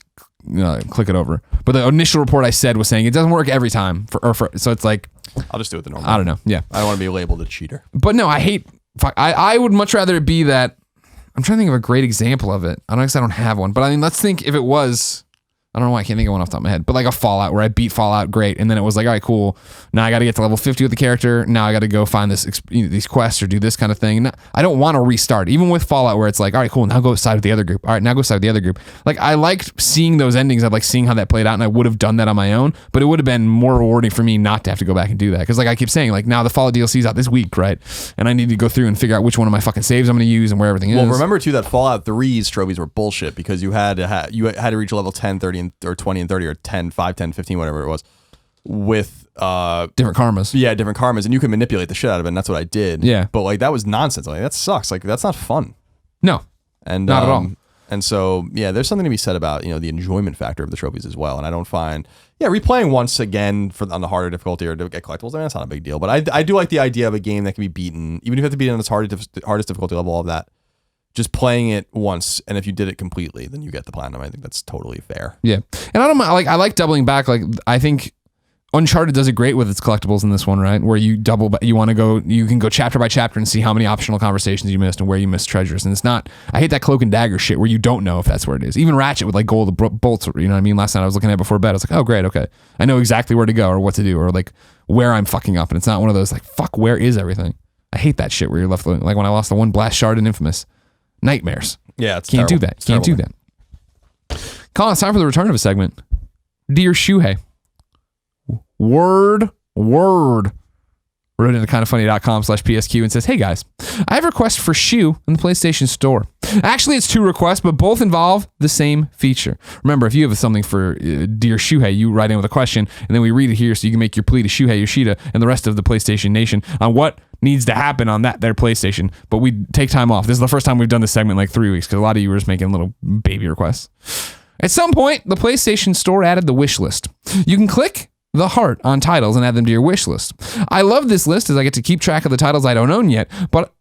click it over. But the initial report I said was saying it doesn't work every time. So it's like, I'll just do it the normal. I don't know. Yeah. I don't want to be labeled a cheater. But no, I would much rather it be that. I'm trying to think of a great example of it. I don't have one. But I mean, let's think if it was, I don't know why I can't think of one off the top of my head, but like a Fallout where I beat Fallout, great. And then it was like, all right, cool. Now I got to get to level 50 with the character. Now I got to go find these quests or do this kind of thing. And I don't want to restart, even with Fallout where it's like, all right, cool. Now go side with the other group. All right, now go side with the other group. Like I liked seeing those endings. I like seeing how that played out, and I would have done that on my own, but it would have been more rewarding for me not to have to go back and do that. Cause like I keep saying, like now the Fallout DLC is out this week, right? And I need to go through and figure out which one of my fucking saves I'm going to use and where everything is. Well, remember too that Fallout 3's trophies were bullshit because you had to reach level 10, 30, or 20 and 30 or 10, 5, 10, 15, whatever it was, with different karmas. Yeah, different karmas, and you can manipulate the shit out of it, and that's what I did. Yeah. But like that was nonsense. Like that sucks. Like that's not fun. No. And not at all. And so yeah, there's something to be said about, the enjoyment factor of the trophies as well. And I don't find replaying once again on the harder difficulty or to get collectibles, I mean, that's not a big deal. But I do like the idea of a game that can be beaten, even if you have to beat it on its hardest difficulty level, all of that. Just playing it once, and if you did it completely, then you get the platinum. I think that's totally fair. Yeah, and I don't mind. Like I like doubling back. Like I think Uncharted does it great with its collectibles in this one, right? Where you double, you want to go, you can go chapter by chapter and see how many optional conversations you missed and where you missed treasures. And it's not. I hate that cloak and dagger shit where you don't know if that's where it is. Even Ratchet with like gold bolts. You know what I mean? Last night I was looking at it before bed. I was like, oh great, okay, I know exactly where to go or what to do or like where I'm fucking up. And it's not one of those like fuck, where is everything? I hate that shit where you're left like when I lost the one blast shard in Infamous. Nightmares. Yeah, it's can't terrible. do that. Can't do that. Colin, it's time for the return of a segment. Dear Shuhei, word wrote into kindafunny.com/PSQ and says, hey guys, I have a request for Shu in the PlayStation Store. Actually, it's 2 requests, but both involve the same feature. Remember, if you have something for Dear Shuhei, you write in with a question, and then we read it here so you can make your plea to Shuhei Yoshida and the rest of the PlayStation Nation on what needs to happen on their PlayStation. But we take time off. This is the first time we've done this segment in like 3 weeks because a lot of you were just making little baby requests. At some point, the PlayStation Store added the wish list. You can click the heart on titles and add them to your wish list. I love this list as I get to keep track of the titles I don't own yet, but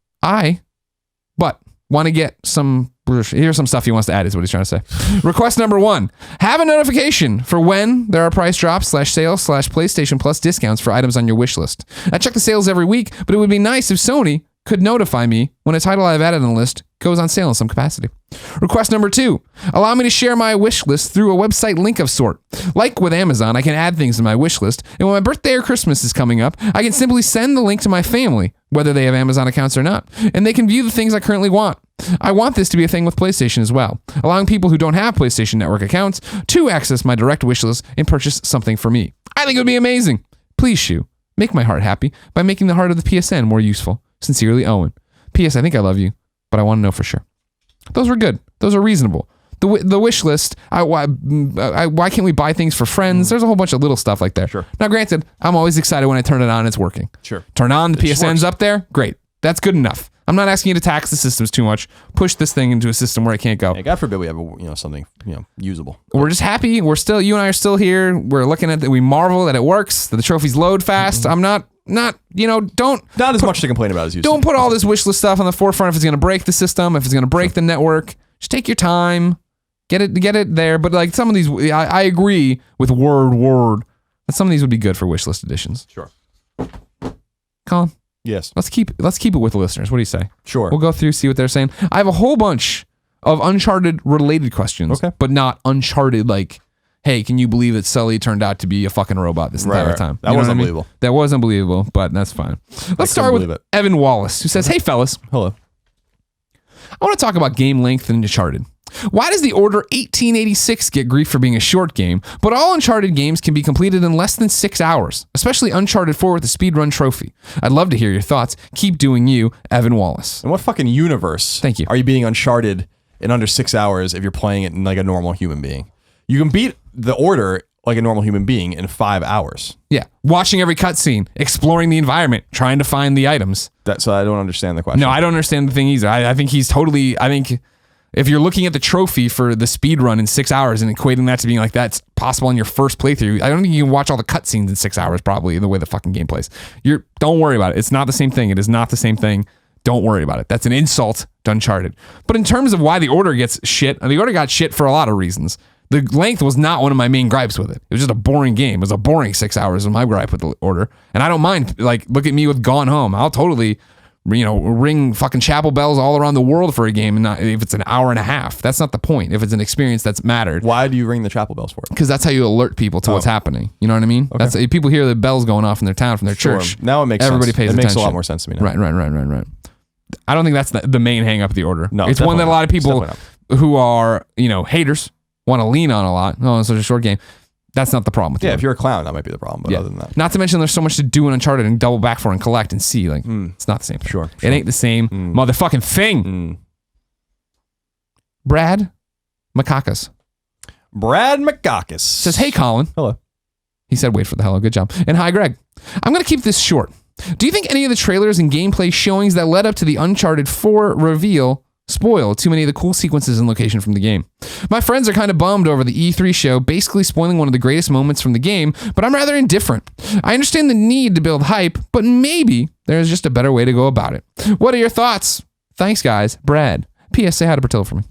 want to get some, here's some stuff he wants to add is what he's trying to say. Request number 1, have a notification for when there are price drops /sales/PlayStation Plus discounts for items on your wish list. I check the sales every week, but it would be nice if Sony could notify me when a title I've added on the list goes on sale in some capacity. Request number 2, allow me to share my wish list through a website link of sort. Like with Amazon, I can add things to my wish list, and when my birthday or Christmas is coming up, I can simply send the link to my family, whether they have Amazon accounts or not, and they can view the things I currently want. I want this to be a thing with PlayStation as well, allowing people who don't have PlayStation Network accounts to access my direct wish list and purchase something for me. I think it would be amazing. Please, Shu, make my heart happy by making the heart of the PSN more useful. Sincerely, Owen. P.S. I think I love you, but I want to know for sure. Those were good. Those are reasonable. The wish list, why can't we buy things for friends? There's a whole bunch of little stuff like that. Sure. Now, granted, I'm always excited when I turn it on and it's working. Sure. Turn on, the It just PSN's works. up there. Great. That's good enough. I'm not asking you to tax the systems too much. Push this thing into a system where it can't go. Yeah, God forbid we have something usable. We're just happy. We're still, you and I are still here. We're looking at it. We marvel that it works, that the trophies load fast. I'm not, don't. Not as much to complain about as you. Don't put all this wish list stuff on the forefront if it's going to break the system, if it's going to break the network. Just take your time. Get it there. But like some of these, I agree with word that some of these would be good for wish list editions. Sure. Colin, Yes. let's keep it with the listeners. What do you say? Sure. We'll go through, see what they're saying. I have a whole bunch of Uncharted related questions, Okay. but not Uncharted like, hey, can you believe that Sully turned out to be a fucking robot this entire Right. time? That You know was what I mean? unbelievable. That was unbelievable, but that's fine. Let's start believe with it. Evan Wallace, who says, hey, fellas, Hello. I want to talk about game length in Uncharted. Why does the Order 1886 get grief for being a short game, but all Uncharted games can be completed in less than 6 hours, especially Uncharted 4 with the speedrun trophy? I'd love to hear your thoughts. Keep doing you, Evan Wallace. In what fucking universe Thank you. are you beating Uncharted in under 6 hours if you're playing it like a normal human being? You can beat the Order like a normal human being in 5 hours. Yeah, watching every cutscene, exploring the environment, trying to find the items. So I don't understand the question. No, I don't understand the thing either. I think he's totally, if you're looking at the trophy for the speed run in 6 hours and equating that to being like that's possible in your first playthrough, I don't think you can watch all the cutscenes in 6 hours probably the way the fucking game plays. Don't worry about it. It's not the same thing. It is not the same thing. Don't worry about it. That's an insult to Uncharted. But in terms of why the Order gets shit, the Order got shit for a lot of reasons. The length was not one of my main gripes with it. It was just a boring game. It was a boring 6 hours of my gripe with the Order. And I don't mind, like, look at me with Gone Home. I'll totally, ring fucking chapel bells all around the world for a game, and not if it's an hour and a half. That's not the point. If it's an experience that's mattered. Why do you ring the chapel bells for it? Because that's how you alert people to what's happening. You know what I mean? Okay. That's people hear the bells going off in their town from their Sure. church. Now it makes Everybody sense. pays It attention. makes a lot more sense to me now. Right. I don't think that's the main hang up of the Order. No, it's one that a lot of people definitely who are, haters want to lean on a lot. Oh, it's such a short game. That's not the problem with the Yeah, Order. if you're a clown, that might be the problem. But other than that, Not to mention there's so much to do in Uncharted and double back for and collect and see. Like, it's not the same thing. Sure. It ain't the same motherfucking thing. Brad Makakis Brad Makakis says, hey, Colin. Hello. He said, wait for the hello. Good job. And hi, Greg. I'm going to keep this short. Do you think any of the trailers and gameplay showings that led up to the Uncharted 4 reveal spoil too many of the cool sequences and location from the game? My friends are kind of bummed over the E3 show basically spoiling one of the greatest moments from the game, but I'm rather indifferent. I understand the need to build hype, but maybe there's just a better way to go about it. What are your thoughts? Thanks, guys. Brad. P.S. Say hi to Bertillo for me.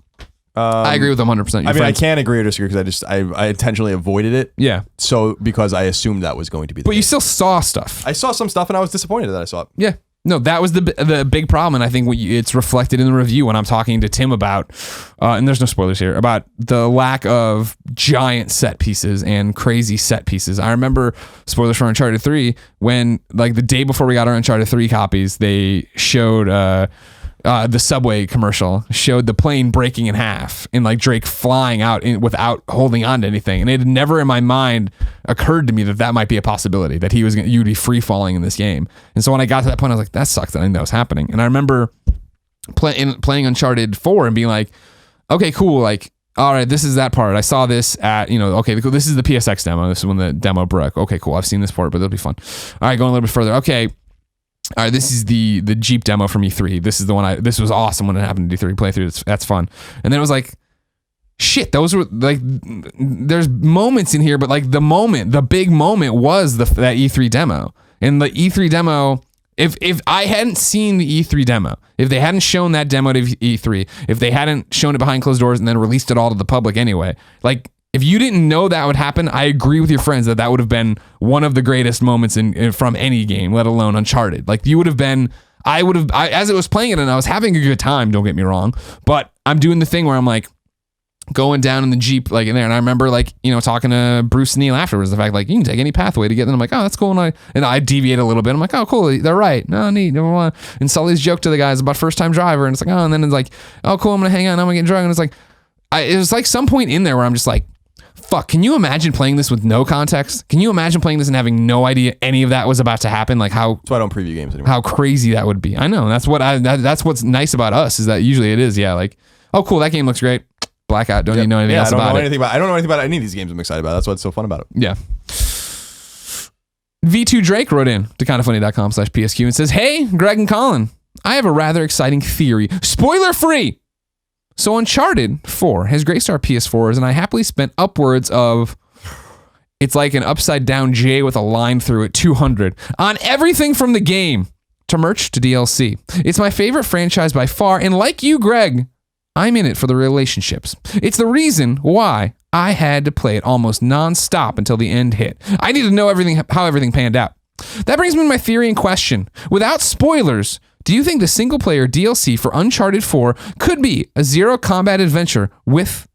I agree with them 100%. I can't agree or disagree because I intentionally avoided it. Yeah. So because I assumed that was going to be the But case. you still saw stuff. I saw some stuff and I was disappointed that I saw it. Yeah. No, that was the big problem, and I think it's reflected in the review when I'm talking to Tim about, and there's no spoilers here, about the lack of giant set pieces and crazy set pieces. I remember, spoilers for Uncharted 3, when, like, the day before we got our Uncharted 3 copies, they showed the subway commercial, showed the plane breaking in half and, like, Drake flying out without holding on to anything. And it had never in my mind occurred to me that might be a possibility, that you'd be free falling in this game. And so when I got to that point, I was like, that sucks. I didn't know that was happening. And I remember playing Uncharted 4 and being like, okay, cool. Like, all right, this is that part. I saw this at, okay, cool. This is the PSX demo. This is when the demo broke. Okay, cool. I've seen this part, but it'll be fun. All right, going a little bit further. Okay. All right, this is the Jeep demo from E3. This is the one this was awesome when it happened to E3 playthrough. That's fun. And then it was like, shit, those were like, there's moments in here, but like the big moment was that E3 demo. And the E3 demo, if I hadn't seen the E3 demo, if they hadn't shown that demo to E3, if they hadn't shown it behind closed doors and then released it all to the public anyway, like, if you didn't know that would happen, I agree with your friends that would have been one of the greatest moments from any game, let alone Uncharted. Like, you would have been I would have, as it was playing it and I was having a good time, don't get me wrong, but I'm doing the thing where I'm like going down in the Jeep, like in there. And I remember like, talking to Bruce Neal afterwards, the fact like you can take any pathway to get there. And I'm like, oh, that's cool. And I deviate a little bit. I'm like, oh, cool. They're right. No, neat. And Sully's joke to the guys about first time driver. And it's like, oh, and then it's like, oh, cool. I'm going to hang out. I'm going to get drunk. And it's like, it was like some point in there where I'm just like, fuck, can you imagine playing this with no context? Can you imagine playing this and having no idea any of that was about to happen? Like how... That's why I don't preview games anymore. How crazy that would be. I know. That's what's nice about us is that usually it is. Yeah. Like, oh, cool. That game looks great. Blackout. Don't even know anything else about it. I don't know anything about any of these games I'm excited about. That's what's so fun about it. Yeah. V2 Drake wrote in to kindafunny.com/PSQ and says, hey, Greg and Colin, I have a rather exciting theory. Spoiler free. So Uncharted 4 has great star PS4s, and I happily spent upwards of, it's like an upside down J with a line through it, 200 on everything from the game to merch to DLC. It's my favorite franchise by far, and like you, Greg, I'm in it for the relationships. It's the reason why I had to play it almost non-stop until the end hit. I need to know how everything panned out. That brings me to my theory in question. Without spoilers, do you think the single-player DLC for Uncharted 4 could be a zero-combat adventure with...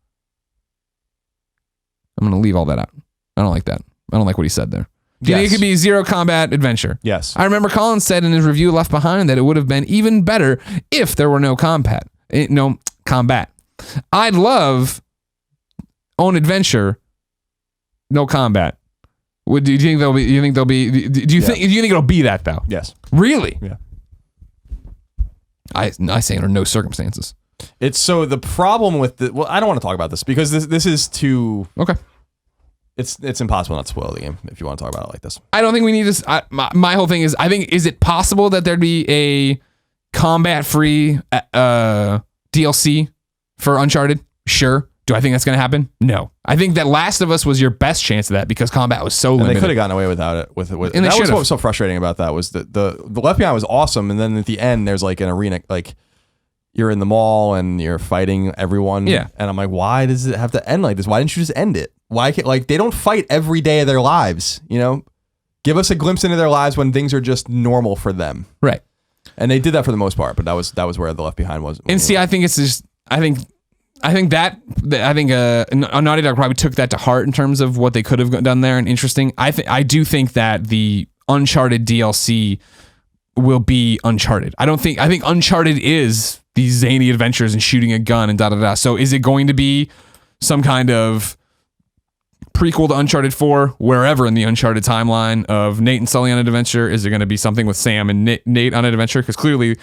I'm going to leave all that out. I don't like that. I don't like what he said there. Do you think it could be a zero-combat adventure? Yes. I remember Colin said in his review Left Behind that it would have been even better if there were no combat. I'd love own adventure, no combat. Do you think there'll be? Do you think there'll be? Do you think it'll be that though? Yes. Really? Yeah. I say under no circumstances. It's so the problem with the. Well, I don't want to talk about this because this is too. Okay. It's impossible not to spoil the game if you want to talk about it like this. I don't think we need to. My whole thing is, I think, is it possible that there'd be a combat-free DLC for Uncharted? Sure. Do I think that's going to happen? No. I think that Last of Us was your best chance of that because combat was so limited. They could have gotten away without it. And that was what was so frustrating about that was that the Left Behind was awesome, and then at the end there's like an arena, like you're in the mall and you're fighting everyone. Yeah. And I'm like, why does it have to end like this? Why didn't you just end it? Why can't, like, they don't fight every day of their lives, Give us a glimpse into their lives when things are just normal for them. Right. And they did that for the most part, but that was where the Left Behind was. And see, I think it's just, I think Naughty Dog probably took that to heart in terms of what they could have done there and interesting. I do think that the Uncharted DLC will be Uncharted. I think Uncharted is these zany adventures and shooting a gun and da-da-da. So is it going to be some kind of prequel to Uncharted 4, wherever in the Uncharted timeline of Nate and Sully on an adventure? Is it going to be something with Sam and Nate on an adventure? Because clearly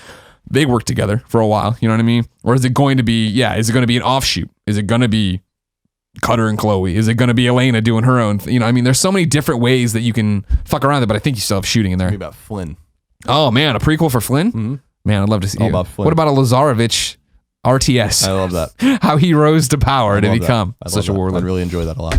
they worked together for a while, you know what I mean? Or is it going to be, is it going to be an offshoot? Is it going to be Cutter and Chloe? Is it going to be Elena doing her own? There's so many different ways that you can fuck around with it, but I think you still have shooting in there. About Flynn. Oh, man, a prequel for Flynn? Mm-hmm. Man, I'd love to see it. About Flynn. What about a Lazarevich RTS? I love that. How he rose to power to become such a warlord. I really enjoy that a lot.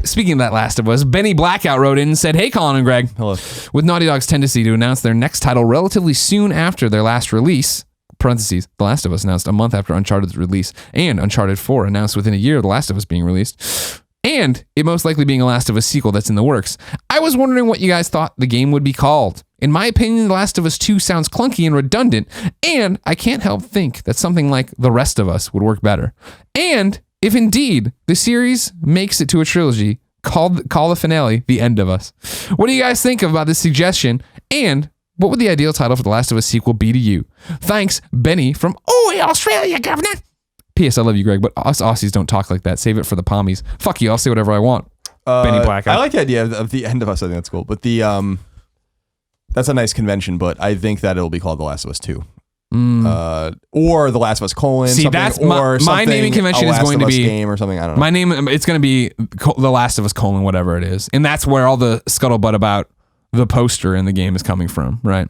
Speaking of that Last of Us, Benny Blackout wrote in and said, hey, Colin and Greg. Hello. With Naughty Dog's tendency to announce their next title relatively soon after their last release, parentheses, The Last of Us announced a month after Uncharted's release, and Uncharted 4 announced within a year of The Last of Us being released, and it most likely being a Last of Us sequel that's in the works. I was wondering what you guys thought the game would be called. In my opinion, The Last of Us 2 sounds clunky and redundant, and I can't help think that something like The Rest of Us would work better. And if indeed the series makes it to a trilogy, call the finale The End of Us. What do you guys think about this suggestion? And what would the ideal title for The Last of Us sequel be to you? Thanks, Benny from Australia, governor. P.S. I love you, Greg, but us Aussies don't talk like that. Save it for the pommies. Fuck you, I'll say whatever I want. Benny Blackout. I like the idea of The End of Us. I think that's cool. But that's a nice convention, but I think that it'll be called The Last of Us 2. Or The Last of Us : See, that's my naming convention is going to be game or something. I don't know. My name, it's going to be The Last of Us : whatever it is, and that's where all the scuttlebutt about the poster in the game is coming from, right?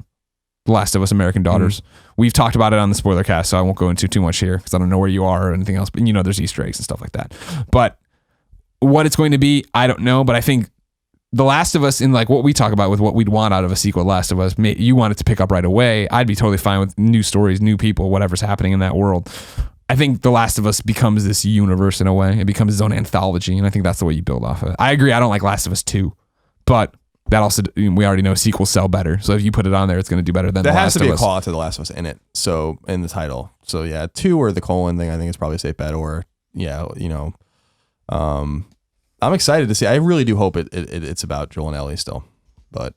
The Last of Us: American Daughters. We've talked about it on the spoiler cast, so I won't go into too much here because I don't know where you are or anything else. But there's Easter eggs and stuff like that. But what it's going to be, I don't know. But I think The Last of Us, in like what we talk about with what we'd want out of a sequel, Last of Us, you want it to pick up right away. I'd be totally fine with new stories, new people, whatever's happening in that world. I think The Last of Us becomes this universe in a way. It becomes its own anthology, and I think that's the way you build off of it. I agree. I don't like Last of Us 2, but that also, we already know sequels sell better. So if you put it on there, it's going to do better than there The has Last to be of a Us. call out to The Last of Us in it. So in the title. So yeah, 2 or the colon thing, I think is probably a safe bet. Or yeah, I'm excited to see. I really do hope it's about Joel and Ellie still, but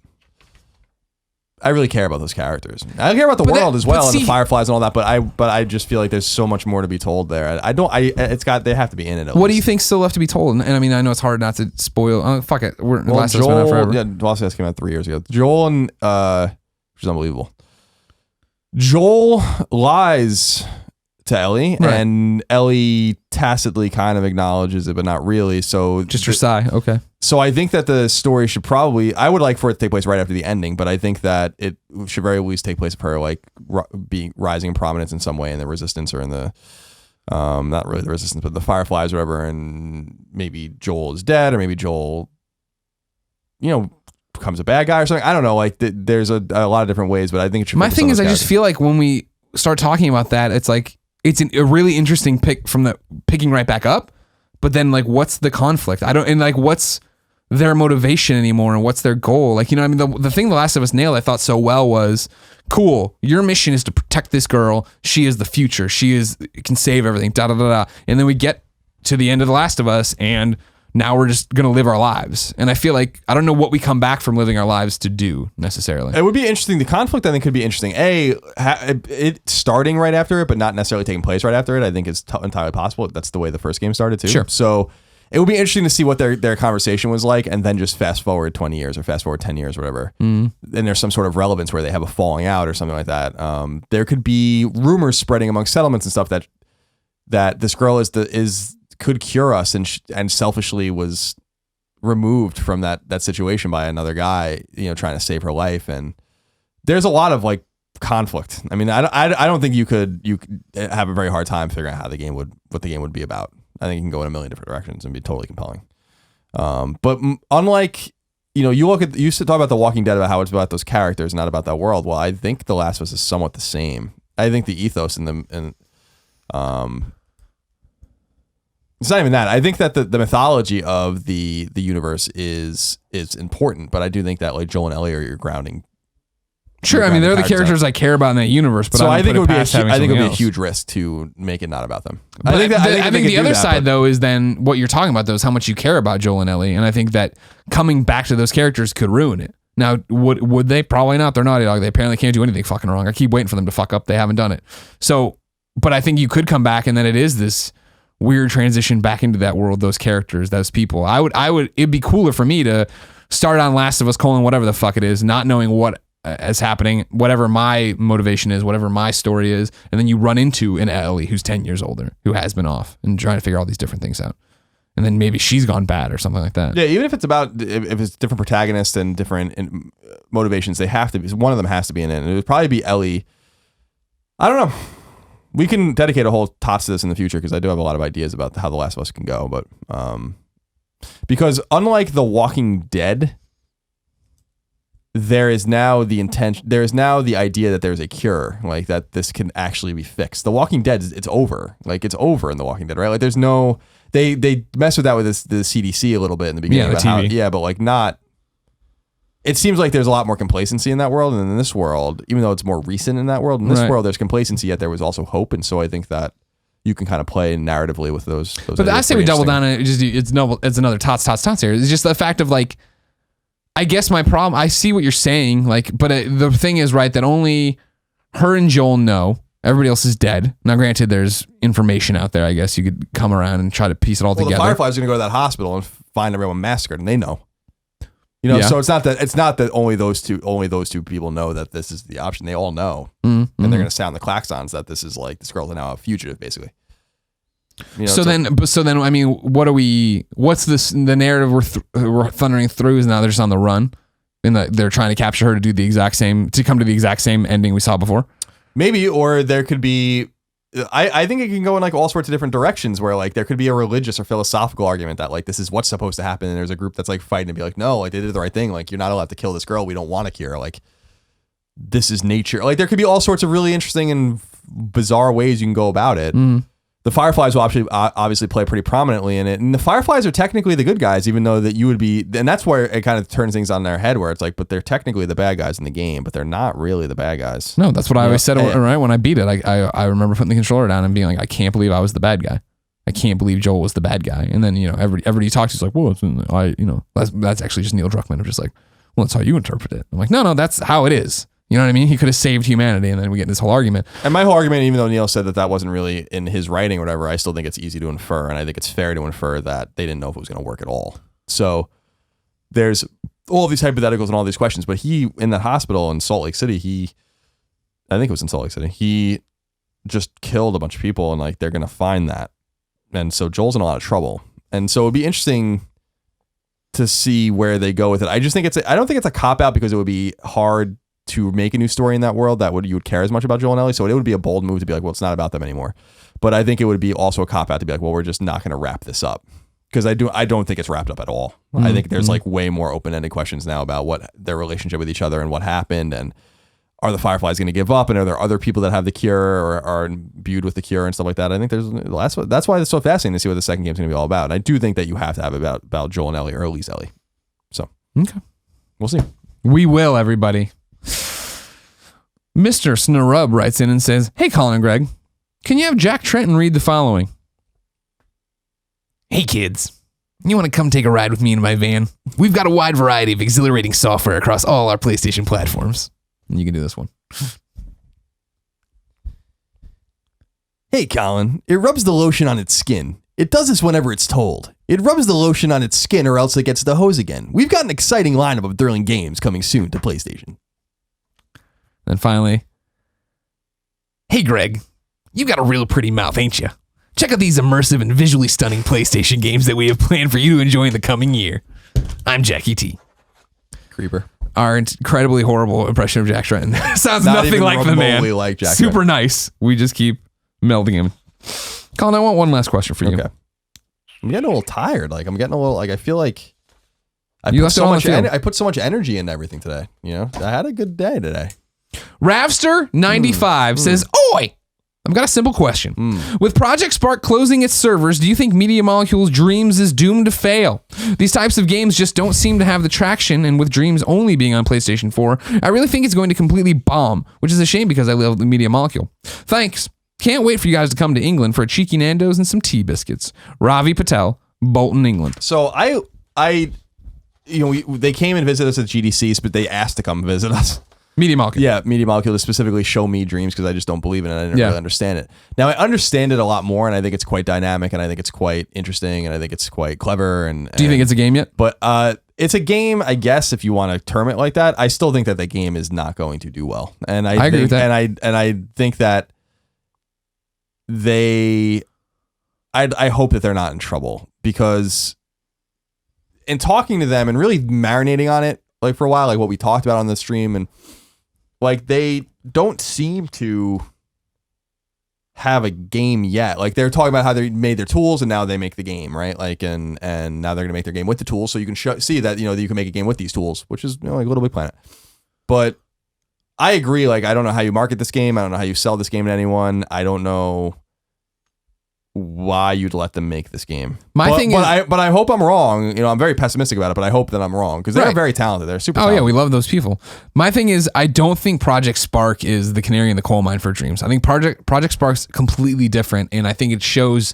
I really care about those characters. I care about the world as well and the fireflies and all that. But I just feel like there's so much more to be told there. They have to be in it. What do you think still left to be told? And I mean, I know it's hard not to spoil. Oh, fuck it. Last of Us been out forever. Yeah, Last of Us came out 3 years ago. Joel and which is unbelievable. Joel lies to Ellie, right. and Ellie tacitly kind of acknowledges it, but not really. So just her sigh. Okay. So I think that the story should probably, I would like for it to take place right after the ending, but I think that it should very least take place of her like being rising in prominence in some way in the resistance or in the not really the resistance, but the fireflies or whatever, and maybe Joel is dead, or maybe Joel, becomes a bad guy or something. I don't know. Like there's a lot of different ways, but I think it should. My thing is, I just feel like when we start talking about that, it's like it's a really interesting pick from the picking right back up, but then like what's the conflict? What's their motivation anymore, and what's their goal? Like, I mean, the thing The Last of Us nailed, I thought so well, was cool. Your mission is to protect this girl. She is the future. Can save everything. Da da da da. And then we get to the end of The Last of Us, and now we're just gonna live our lives. And I feel like I don't know what we come back from living our lives to do necessarily. It would be interesting. The conflict, I think, could be interesting. It starting right after it, but not necessarily taking place right after it. I think it's entirely possible. That's the way the first game started too. Sure. So it would be interesting to see what their conversation was like, and then just fast forward 20 years or fast forward 10 years, whatever. And there's some sort of relevance where they have a falling out or something like that. There could be rumors spreading among settlements and stuff that this girl could cure us and selfishly was removed from that situation by another guy, trying to save her life. And there's a lot of like conflict. I mean, I don't think you could have a very hard time figuring out what the game would be about. I think you can go in a million different directions and be totally compelling. But unlike, you used to talk about The Walking Dead about how it's about those characters, not about that world. Well, I think The Last of Us is somewhat the same. I think the ethos it's not even that. I think that the mythology of the universe is important, but I do think that like Joel and Ellie are your grounding. Sure, I mean they're the characters I care about in that universe, but so I think it would be a huge risk to make it not about them. But I think the other side though is then what you're talking about though is how much you care about Joel and Ellie, and I think that coming back to those characters could ruin it. Now, would they? Probably not. They're Naughty Dog. They apparently can't do anything fucking wrong. I keep waiting for them to fuck up. They haven't done it. So, but I think you could come back, and then it is this weird transition back into that world, those characters, those people. It'd be cooler for me to start on Last of Us, whatever the fuck it is, not knowing what is happening, whatever my motivation is, whatever my story is, and then you run into an Ellie who's 10 years older, who has been off, and trying to figure all these different things out. And then maybe she's gone bad or something like that. Yeah, even if it's different protagonists and different motivations, one of them has to be in it. And it would probably be Ellie. I don't know. We can dedicate a whole tots to this in the future because I do have a lot of ideas about how The Last of Us can go. But because unlike The Walking Dead, there is now the idea that there's a cure, like that this can actually be fixed. The Walking Dead, it's over. Like it's over in The Walking Dead, right? Like there's no, they mess with that with the CDC a little bit in the beginning. Yeah, the TV. But like not. It seems like there's a lot more complacency in that world, and in this world, even though it's more recent in that world, world there's complacency, yet there was also hope, and so I think that you can kind of play narratively with those. But I say we double down on it. It's another tots here. It's just the fact of like, I guess my problem. I see what you're saying, like, but the thing is, right, that only her and Joel know. Everybody else is dead. Now, granted, there's information out there. I guess you could come around and try to piece it all together. The Fireflies are going to go to that hospital and find everyone massacred, and they know. So it's not that only those two people know that this is the option. They all know, and they're going to sound the klaxons that this is like this girl's now a fugitive, basically. So then, I mean, what's the narrative we're thundering through is now they're just on the run, and they're trying to capture her to come to the exact same ending we saw before. Maybe, or there could be. I think it can go in like all sorts of different directions where like there could be a religious or philosophical argument that like this is what's supposed to happen, and there's a group that's like fighting to be like, no, like they did the right thing, like you're not allowed to kill this girl, we don't want to cure, like this is nature. Like there could be all sorts of really interesting and bizarre ways you can go about it. the Fireflies will obviously play pretty prominently in it. And the Fireflies are technically the good guys, even though that you would be, and that's where it kind of turns things on their head where it's like, but they're technically the bad guys in the game, but they're not really the bad guys. No, that's what I always said, right? When I beat it, I remember putting the controller down and being like, I can't believe I was the bad guy. I can't believe Joel was the bad guy. And then, everybody talks, is like, well, that's actually just Neil Druckmann. I'm just like, well, that's how you interpret it. I'm like, no, that's how it is. You know what I mean? He could have saved humanity, and then we get this whole argument. And my whole argument, even though Neil said that wasn't really in his writing or whatever, I still think it's easy to infer, and I think it's fair to infer that they didn't know if it was going to work at all. So there's all these hypotheticals and all these questions, but he, in that hospital in Salt Lake City, I think it was in Salt Lake City, he just killed a bunch of people, and like they're going to find that. And so Joel's in a lot of trouble. And so it'd be interesting to see where they go with it. I just think I don't think it's a cop-out because it would be hard to make a new story in that world you would care as much about Joel and Ellie. So it would be a bold move to be like, well, it's not about them anymore. But I think it would be also a cop out to be like, well, we're just not going to wrap this up. Because I don't think it's wrapped up at all. Mm-hmm. I think there's like way more open-ended questions now about what their relationship with each other and what happened. And are the Fireflies going to give up? And are there other people that have the cure or are imbued with the cure and stuff like that? I think that's why it's so fascinating to see what the second game's going to be all about. And I do think that you have to have about Joel and Ellie, or at least Ellie. So, okay. We'll see. We will, everybody. Mr. Snarub writes in and says, hey, Colin and Greg, can you have Jack Trenton read the following? Hey, kids. You want to come take a ride with me in my van? We've got a wide variety of exhilarating software across all our PlayStation platforms. And you can do this one. Hey, Colin. It rubs the lotion on its skin. It does this whenever it's told. It rubs the lotion on its skin or else it gets the hose again. We've got an exciting lineup of thrilling games coming soon to PlayStation. And finally, hey, Greg, you got a real pretty mouth, ain't you? Check out these immersive and visually stunning PlayStation games that we have planned for you to enjoy in the coming year. I'm Jackie T. Creeper. Our incredibly horrible impression of Jack Trenton. Sounds nothing like the man. Like Jack Super Trenton. Nice. We just keep melding him. Colin, I want one last question for you. Okay. I'm getting a little tired. Like I'm getting a little, like I feel like I put so much energy into everything today. I had a good day today. Ravster95 says, Oi! I've got a simple question. With Project Spark closing its servers, do you think Media Molecule's Dreams is doomed to fail? These types of games just don't seem to have the traction, and with Dreams only being on PlayStation 4, I really think it's going to completely bomb, which is a shame because I love the Media Molecule. Thanks. Can't wait for you guys to come to England for a cheeky Nando's and some tea biscuits. Ravi Patel, Bolton, England. So they came and visited us at GDCs, but they asked to come visit us. Media Molecule. Yeah, Media Molecule to specifically show me Dreams because I just don't believe in it. I didn't really understand it. Now I understand it a lot more, and I think it's quite dynamic, and I think it's quite interesting, and I think it's quite clever. Do you think it's a game yet? But it's a game, I guess, if you want to term it like that. I still think that the game is not going to do well, and I agree with that. And I think that I hope that they're not in trouble, because in talking to them and really marinating on it like for a while, like what we talked about on the stream, and like they don't seem to have a game yet. Like they're talking about how they made their tools and now they make the game, right? Like and now they're gonna make their game with the tools, so you can see that that you can make a game with these tools, which is like Little Big Planet. But I agree. Like I don't know how you market this game. I don't know how you sell this game to anyone. I don't know why you'd let them make this game. But I hope I'm wrong. I'm very pessimistic about it, but I hope that I'm wrong, because they're very talented. They're super talented. Yeah, we love those people. My thing is, I don't think Project Spark is the canary in the coal mine for Dreams. I think Project Spark's completely different, and I think it shows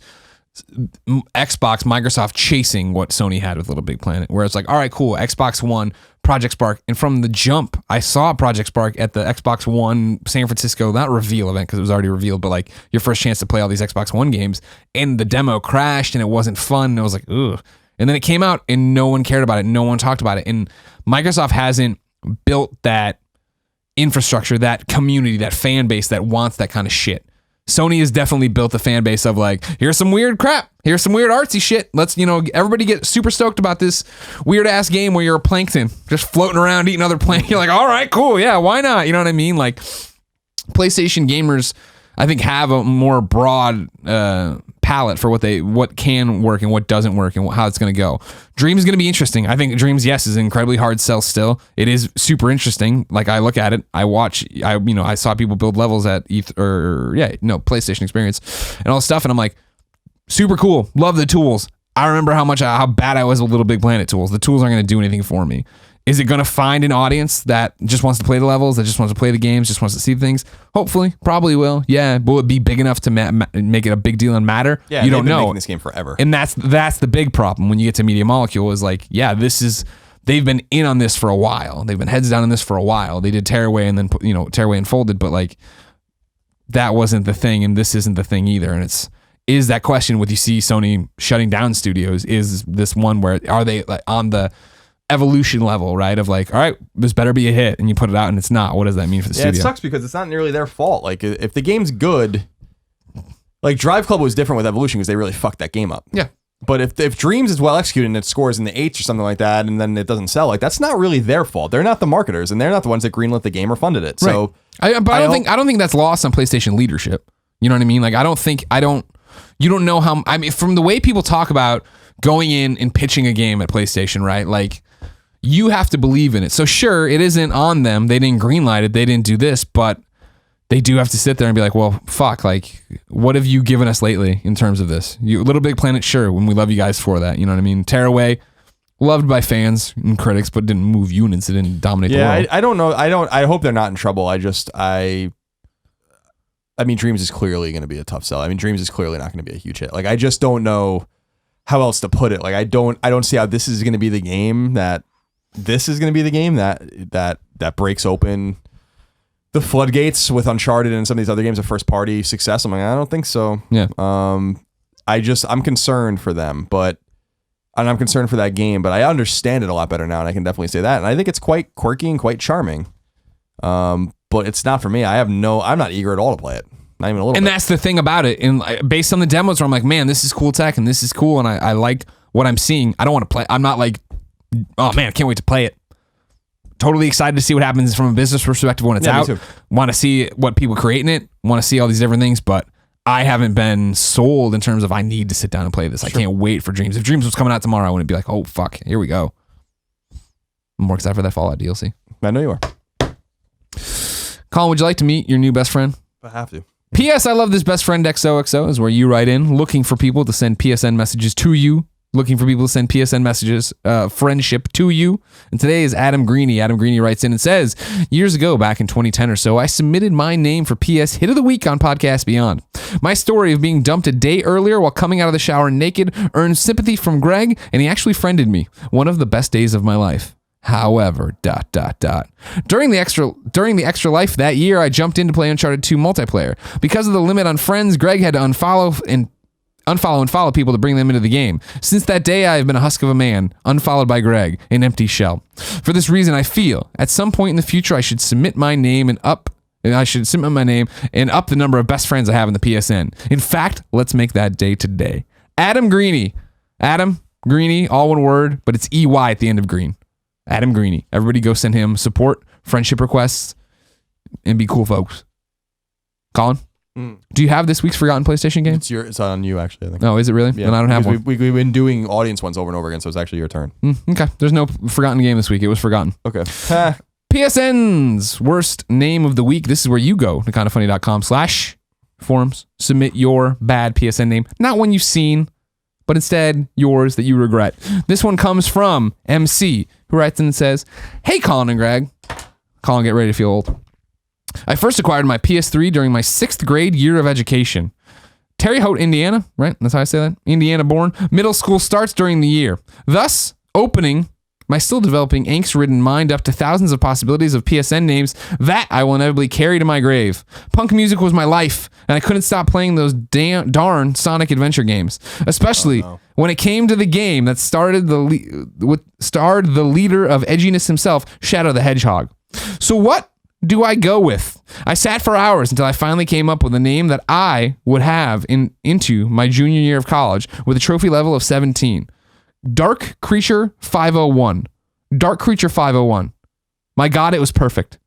Xbox, Microsoft chasing what Sony had with Little Big Planet, where it's like, all right, cool, Xbox One, Project Spark. And from the jump, I saw Project Spark at the Xbox One San Francisco, not reveal event because it was already revealed, but like your first chance to play all these Xbox One games, and the demo crashed and it wasn't fun. And I was like, ugh. And then it came out and no one cared about it. No one talked about it. And Microsoft hasn't built that infrastructure, that community, that fan base that wants that kind of shit. Sony has definitely built a fan base of like, here's some weird crap. Here's some weird artsy shit. Let's, everybody get super stoked about this weird ass game where you're a plankton just floating around eating other plankton. You're like, all right, cool. Yeah, why not? You know what I mean? Like PlayStation gamers, I think, have a more broad palette for what can work and what doesn't work and how it's going to go. Dream is going to be interesting. I think Dreams, yes, is an incredibly hard sell still. It is super interesting. Like, I look at it, I saw people build levels at PlayStation Experience and all this stuff, and I'm like, super cool. Love the tools. I remember how bad I was with Little Big Planet tools. The tools aren't going to do anything for me. Is it going to find an audience that just wants to play the levels, that just wants to play the games, just wants to see things? Hopefully, probably will. Yeah, will it be big enough to make it a big deal and matter? Yeah, you don't know. Making this game forever, and that's the big problem when you get to Media Molecule. Is like, yeah, they've been in on this for a while. They've been heads down on this for a while. They did Tearaway and then Tearaway Unfolded, but like that wasn't the thing, and this isn't the thing either. And is that question with you see Sony shutting down studios? Is this one where are they like on the evolution level, right? Of like, all right, this better be a hit, and you put it out and it's not. What does that mean for the studio? It sucks because it's not nearly their fault. Like, if the game's good, like Drive Club was different with Evolution because they really fucked that game up. Yeah. But if Dreams is well executed and it scores in the 8s or something like that, and then it doesn't sell, like that's not really their fault. They're not the marketers, and they're not the ones that greenlit the game or funded it. So, right. I don't think that's lost on PlayStation leadership. You know what I mean? Like, you don't know how. I mean, from the way people talk about going in and pitching a game at PlayStation, right? Like, you have to believe in it. So sure, it isn't on them. They didn't greenlight it. They didn't do this, but they do have to sit there and be like, well, fuck, like, what have you given us lately in terms of this? Little Big Planet, sure, when we love you guys for that. You know what I mean? Tearaway, loved by fans and critics, but didn't move units. It didn't dominate the world. I don't know. I hope they're not in trouble. I mean, Dreams is clearly going to be a tough sell. I mean, Dreams is clearly not going to be a huge hit. Like, I just don't know how else to put it. Like, I don't see how this is going to be the game that breaks open the floodgates with Uncharted and some of these other games of first party success. I'm like, I don't think so. Yeah. I'm concerned for them, and I'm concerned for that game, but I understand it a lot better now, and I can definitely say that. And I think it's quite quirky and quite charming. But it's not for me. I'm not eager at all to play it. Not even a little bit. And that's the thing about it. And based on the demos where I'm like, man, this is cool tech and this is cool, and I like what I'm seeing. I don't want to play. I'm not like, oh man, I can't wait to play it. Totally excited to see what happens from a business perspective when it's out. Want to see what people create in it. Want to see all these different things, but I haven't been sold in terms of I need to sit down and play this. Sure. I can't wait for Dreams. If Dreams was coming out tomorrow, I wouldn't be like, oh fuck, here we go. I'm more excited for that Fallout DLC. I know you are. Colin, would you like to meet your new best friend? I have to. P.S. I love this best friend XOXO is where you write in looking for people to send PSN messages to you. Looking for people to send PSN messages, friendship to you. And today is Adam Greeny. Adam Greeny writes in and says, years ago, back in 2010 or so, I submitted my name for PS Hit of the Week on Podcast Beyond. My story of being dumped a day earlier while coming out of the shower naked earned sympathy from Greg, and he actually friended me. One of the best days of my life. However, ... During the extra life that year, I jumped in to play Uncharted 2 multiplayer. Because of the limit on friends, Greg had to unfollow and follow people to bring them into the game. Since that day, I have been a husk of a man, unfollowed by Greg, an empty shell. For this reason, I feel at some point in the future, I should submit my name and up the number of best friends I have in the PSN. In fact, let's make that day today. Adam Greeny, all one word, but it's EY at the end of Green. Adam Greeny. Everybody go send him support, friendship requests, and be cool folks. Colin? Do you have this week's forgotten PlayStation game? It's on you, actually, I think. Oh, is it really? Yeah. Then I don't have one. We've been doing audience ones over and over again, so it's actually your turn. Okay. There's no forgotten game this week. It was forgotten. Okay. PSN's worst name of the week. This is where you go to kindafunny.com/forums. Submit your bad PSN name. Not one you've seen, but instead yours that you regret. This one comes from MC, who writes in and says, hey, Colin and Greg. Colin, get ready to feel old. I first acquired my PS3 during my 6th grade year of education. Terre Haute, Indiana, right? That's how I say that. Indiana born. Middle school starts during the year. Thus, opening my still developing angst-ridden mind up to thousands of possibilities of PSN names that I will inevitably carry to my grave. Punk music was my life, and I couldn't stop playing those darn Sonic adventure games. Especially when it came to the game that starred the leader of edginess himself, Shadow the Hedgehog. So what do I go with? I sat for hours until I finally came up with a name that I would have into my junior year of college with a trophy level of 17. Dark Creature 501. Dark Creature 501. My God, it was perfect.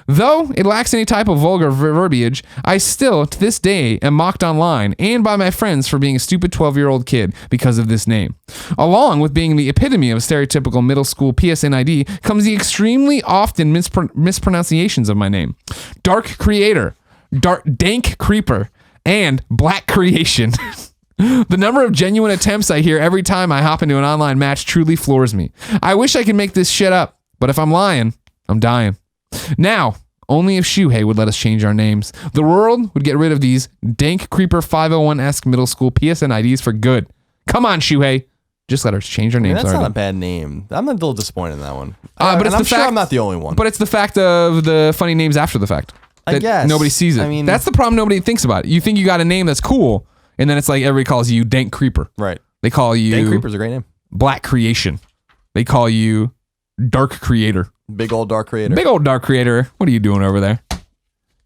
Though it lacks any type of vulgar verbiage, I still, to this day, am mocked online and by my friends for being a stupid 12-year-old kid because of this name. Along with being the epitome of stereotypical middle school PSN ID comes the extremely often mispronunciations of my name. Dark Creator, Dank Creeper, and Black Creation. The number of genuine attempts I hear every time I hop into an online match truly floors me. I wish I could make this shit up, but if I'm lying, I'm dying. Now, only if Shuhei would let us change our names, the world would get rid of these Dank Creeper 501-esque middle school PSN IDs for good. Come on, Shuhei. Just let us change our names. That's not a bad name. I'm a little disappointed in that one. But it's I'm the sure fact, I'm not the only one. But it's the fact of the funny names after the fact. I guess. Nobody sees it. I mean, that's the problem nobody thinks about. You think you got a name that's cool, and then it's like everybody calls you Dank Creeper. Right. They call you... Dank Creeper's a great name. Black Creation. They call you Dark Creator. Big old Dark Creator. Big old Dark Creator. What are you doing over there?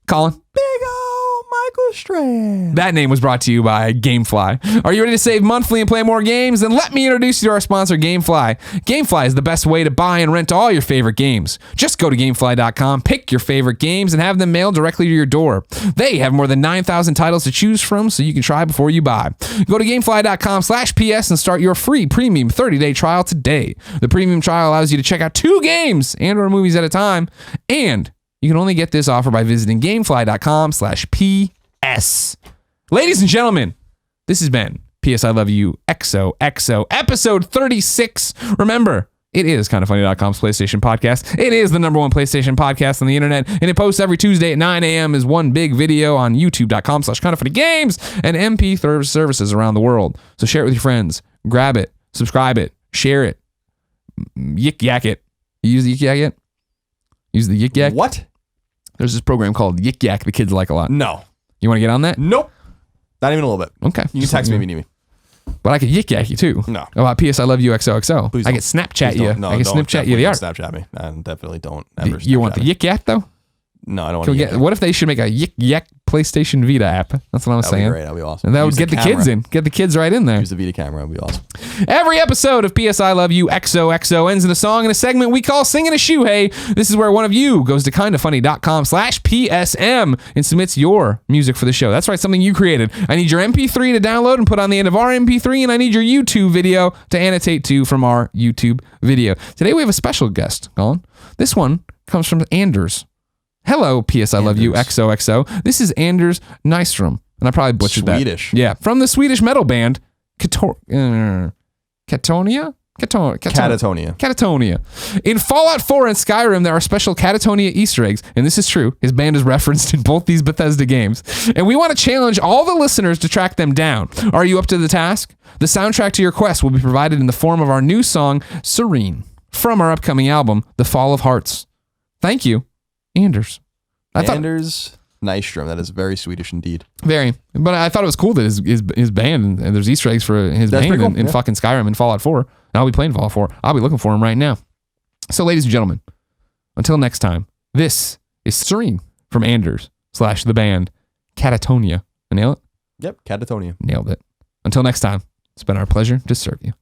Colin? Big old Michael Strand. That name was brought to you by Gamefly. Are you ready to save monthly and play more games? Then let me introduce you to our sponsor, Gamefly. Gamefly is the best way to buy and rent all your favorite games. Just go to Gamefly.com, pick your favorite games, and have them mailed directly to your door. They have more than 9,000 titles to choose from, so you can try before you buy. Go to Gamefly.com/PS and start your free premium 30-day trial today. The premium trial allows you to check out 2 games and/or movies at a time, and you can only get this offer by visiting Gamefly.com/PS. Ladies and gentlemen, this has been PS I Love You XOXO episode 36. Remember, it is KindaFunny.com's PlayStation podcast. It is the #1 PlayStation podcast on the internet, and it posts every Tuesday at 9 a.m. as one big video on YouTube.com/KindaFunnyGames and MP3 services around the world. So share it with your friends. Grab it. Subscribe it. Share it. Yik yak it. You use the Yik yak it? Use the Yik yak? What? There's this program called Yik Yak the kids like a lot. No. You want to get on that? Nope. Not even a little bit. Okay. You can text me if you need me. But I could Yik Yak you too. No. About PS I Love You XOXO. Please I don't. could Snapchat Please you. don't. No, I can don't. Snapchat you the art. Snapchat me. I definitely don't ever You want the Snapchat me. Yik Yak though? No, I don't want Can we to get, what if they should make a Yik Yak PlayStation Vita app? That's what I was That'd be saying. great. That'd be awesome. And that would Use get the camera. kids in. Get the kids right in there. Use the Vita camera. That'd be awesome. Every episode of PS I Love You XOXO ends in a song in a segment we call Singing a Shuhei. This is where one of you goes to kindafunny.com/PSM and submits your music for the show. That's right, something you created. I need your MP3 to download and put on the end of our MP3, and I need your YouTube video to annotate to from our YouTube video. Today we have a special guest, Colin. This one comes from Anders. Hello, PS I Love You XOXO. This is Anders Nystrom, and I probably butchered that. Swedish. Yeah, from the Swedish metal band Catatonia? Catatonia. In Fallout 4 and Skyrim, there are special Catatonia Easter eggs, and this is true. His band is referenced in both these Bethesda games. And we want to challenge all the listeners to track them down. Are you up to the task? The soundtrack to your quest will be provided in the form of our new song, Serene, from our upcoming album, The Fall of Hearts. Thank you, Anders. Anders Nystrom. That is very Swedish indeed. Very. But I thought it was cool that his band, and there's Easter eggs for his That's band pretty cool. in fucking Skyrim and Fallout 4. And I'll be playing Fallout 4. I'll be looking for him right now. So, ladies and gentlemen, until next time, this is Serene from Anders / the band Catatonia. I nail it? Yep. Catatonia. Nailed it. Until next time, it's been our pleasure to serve you.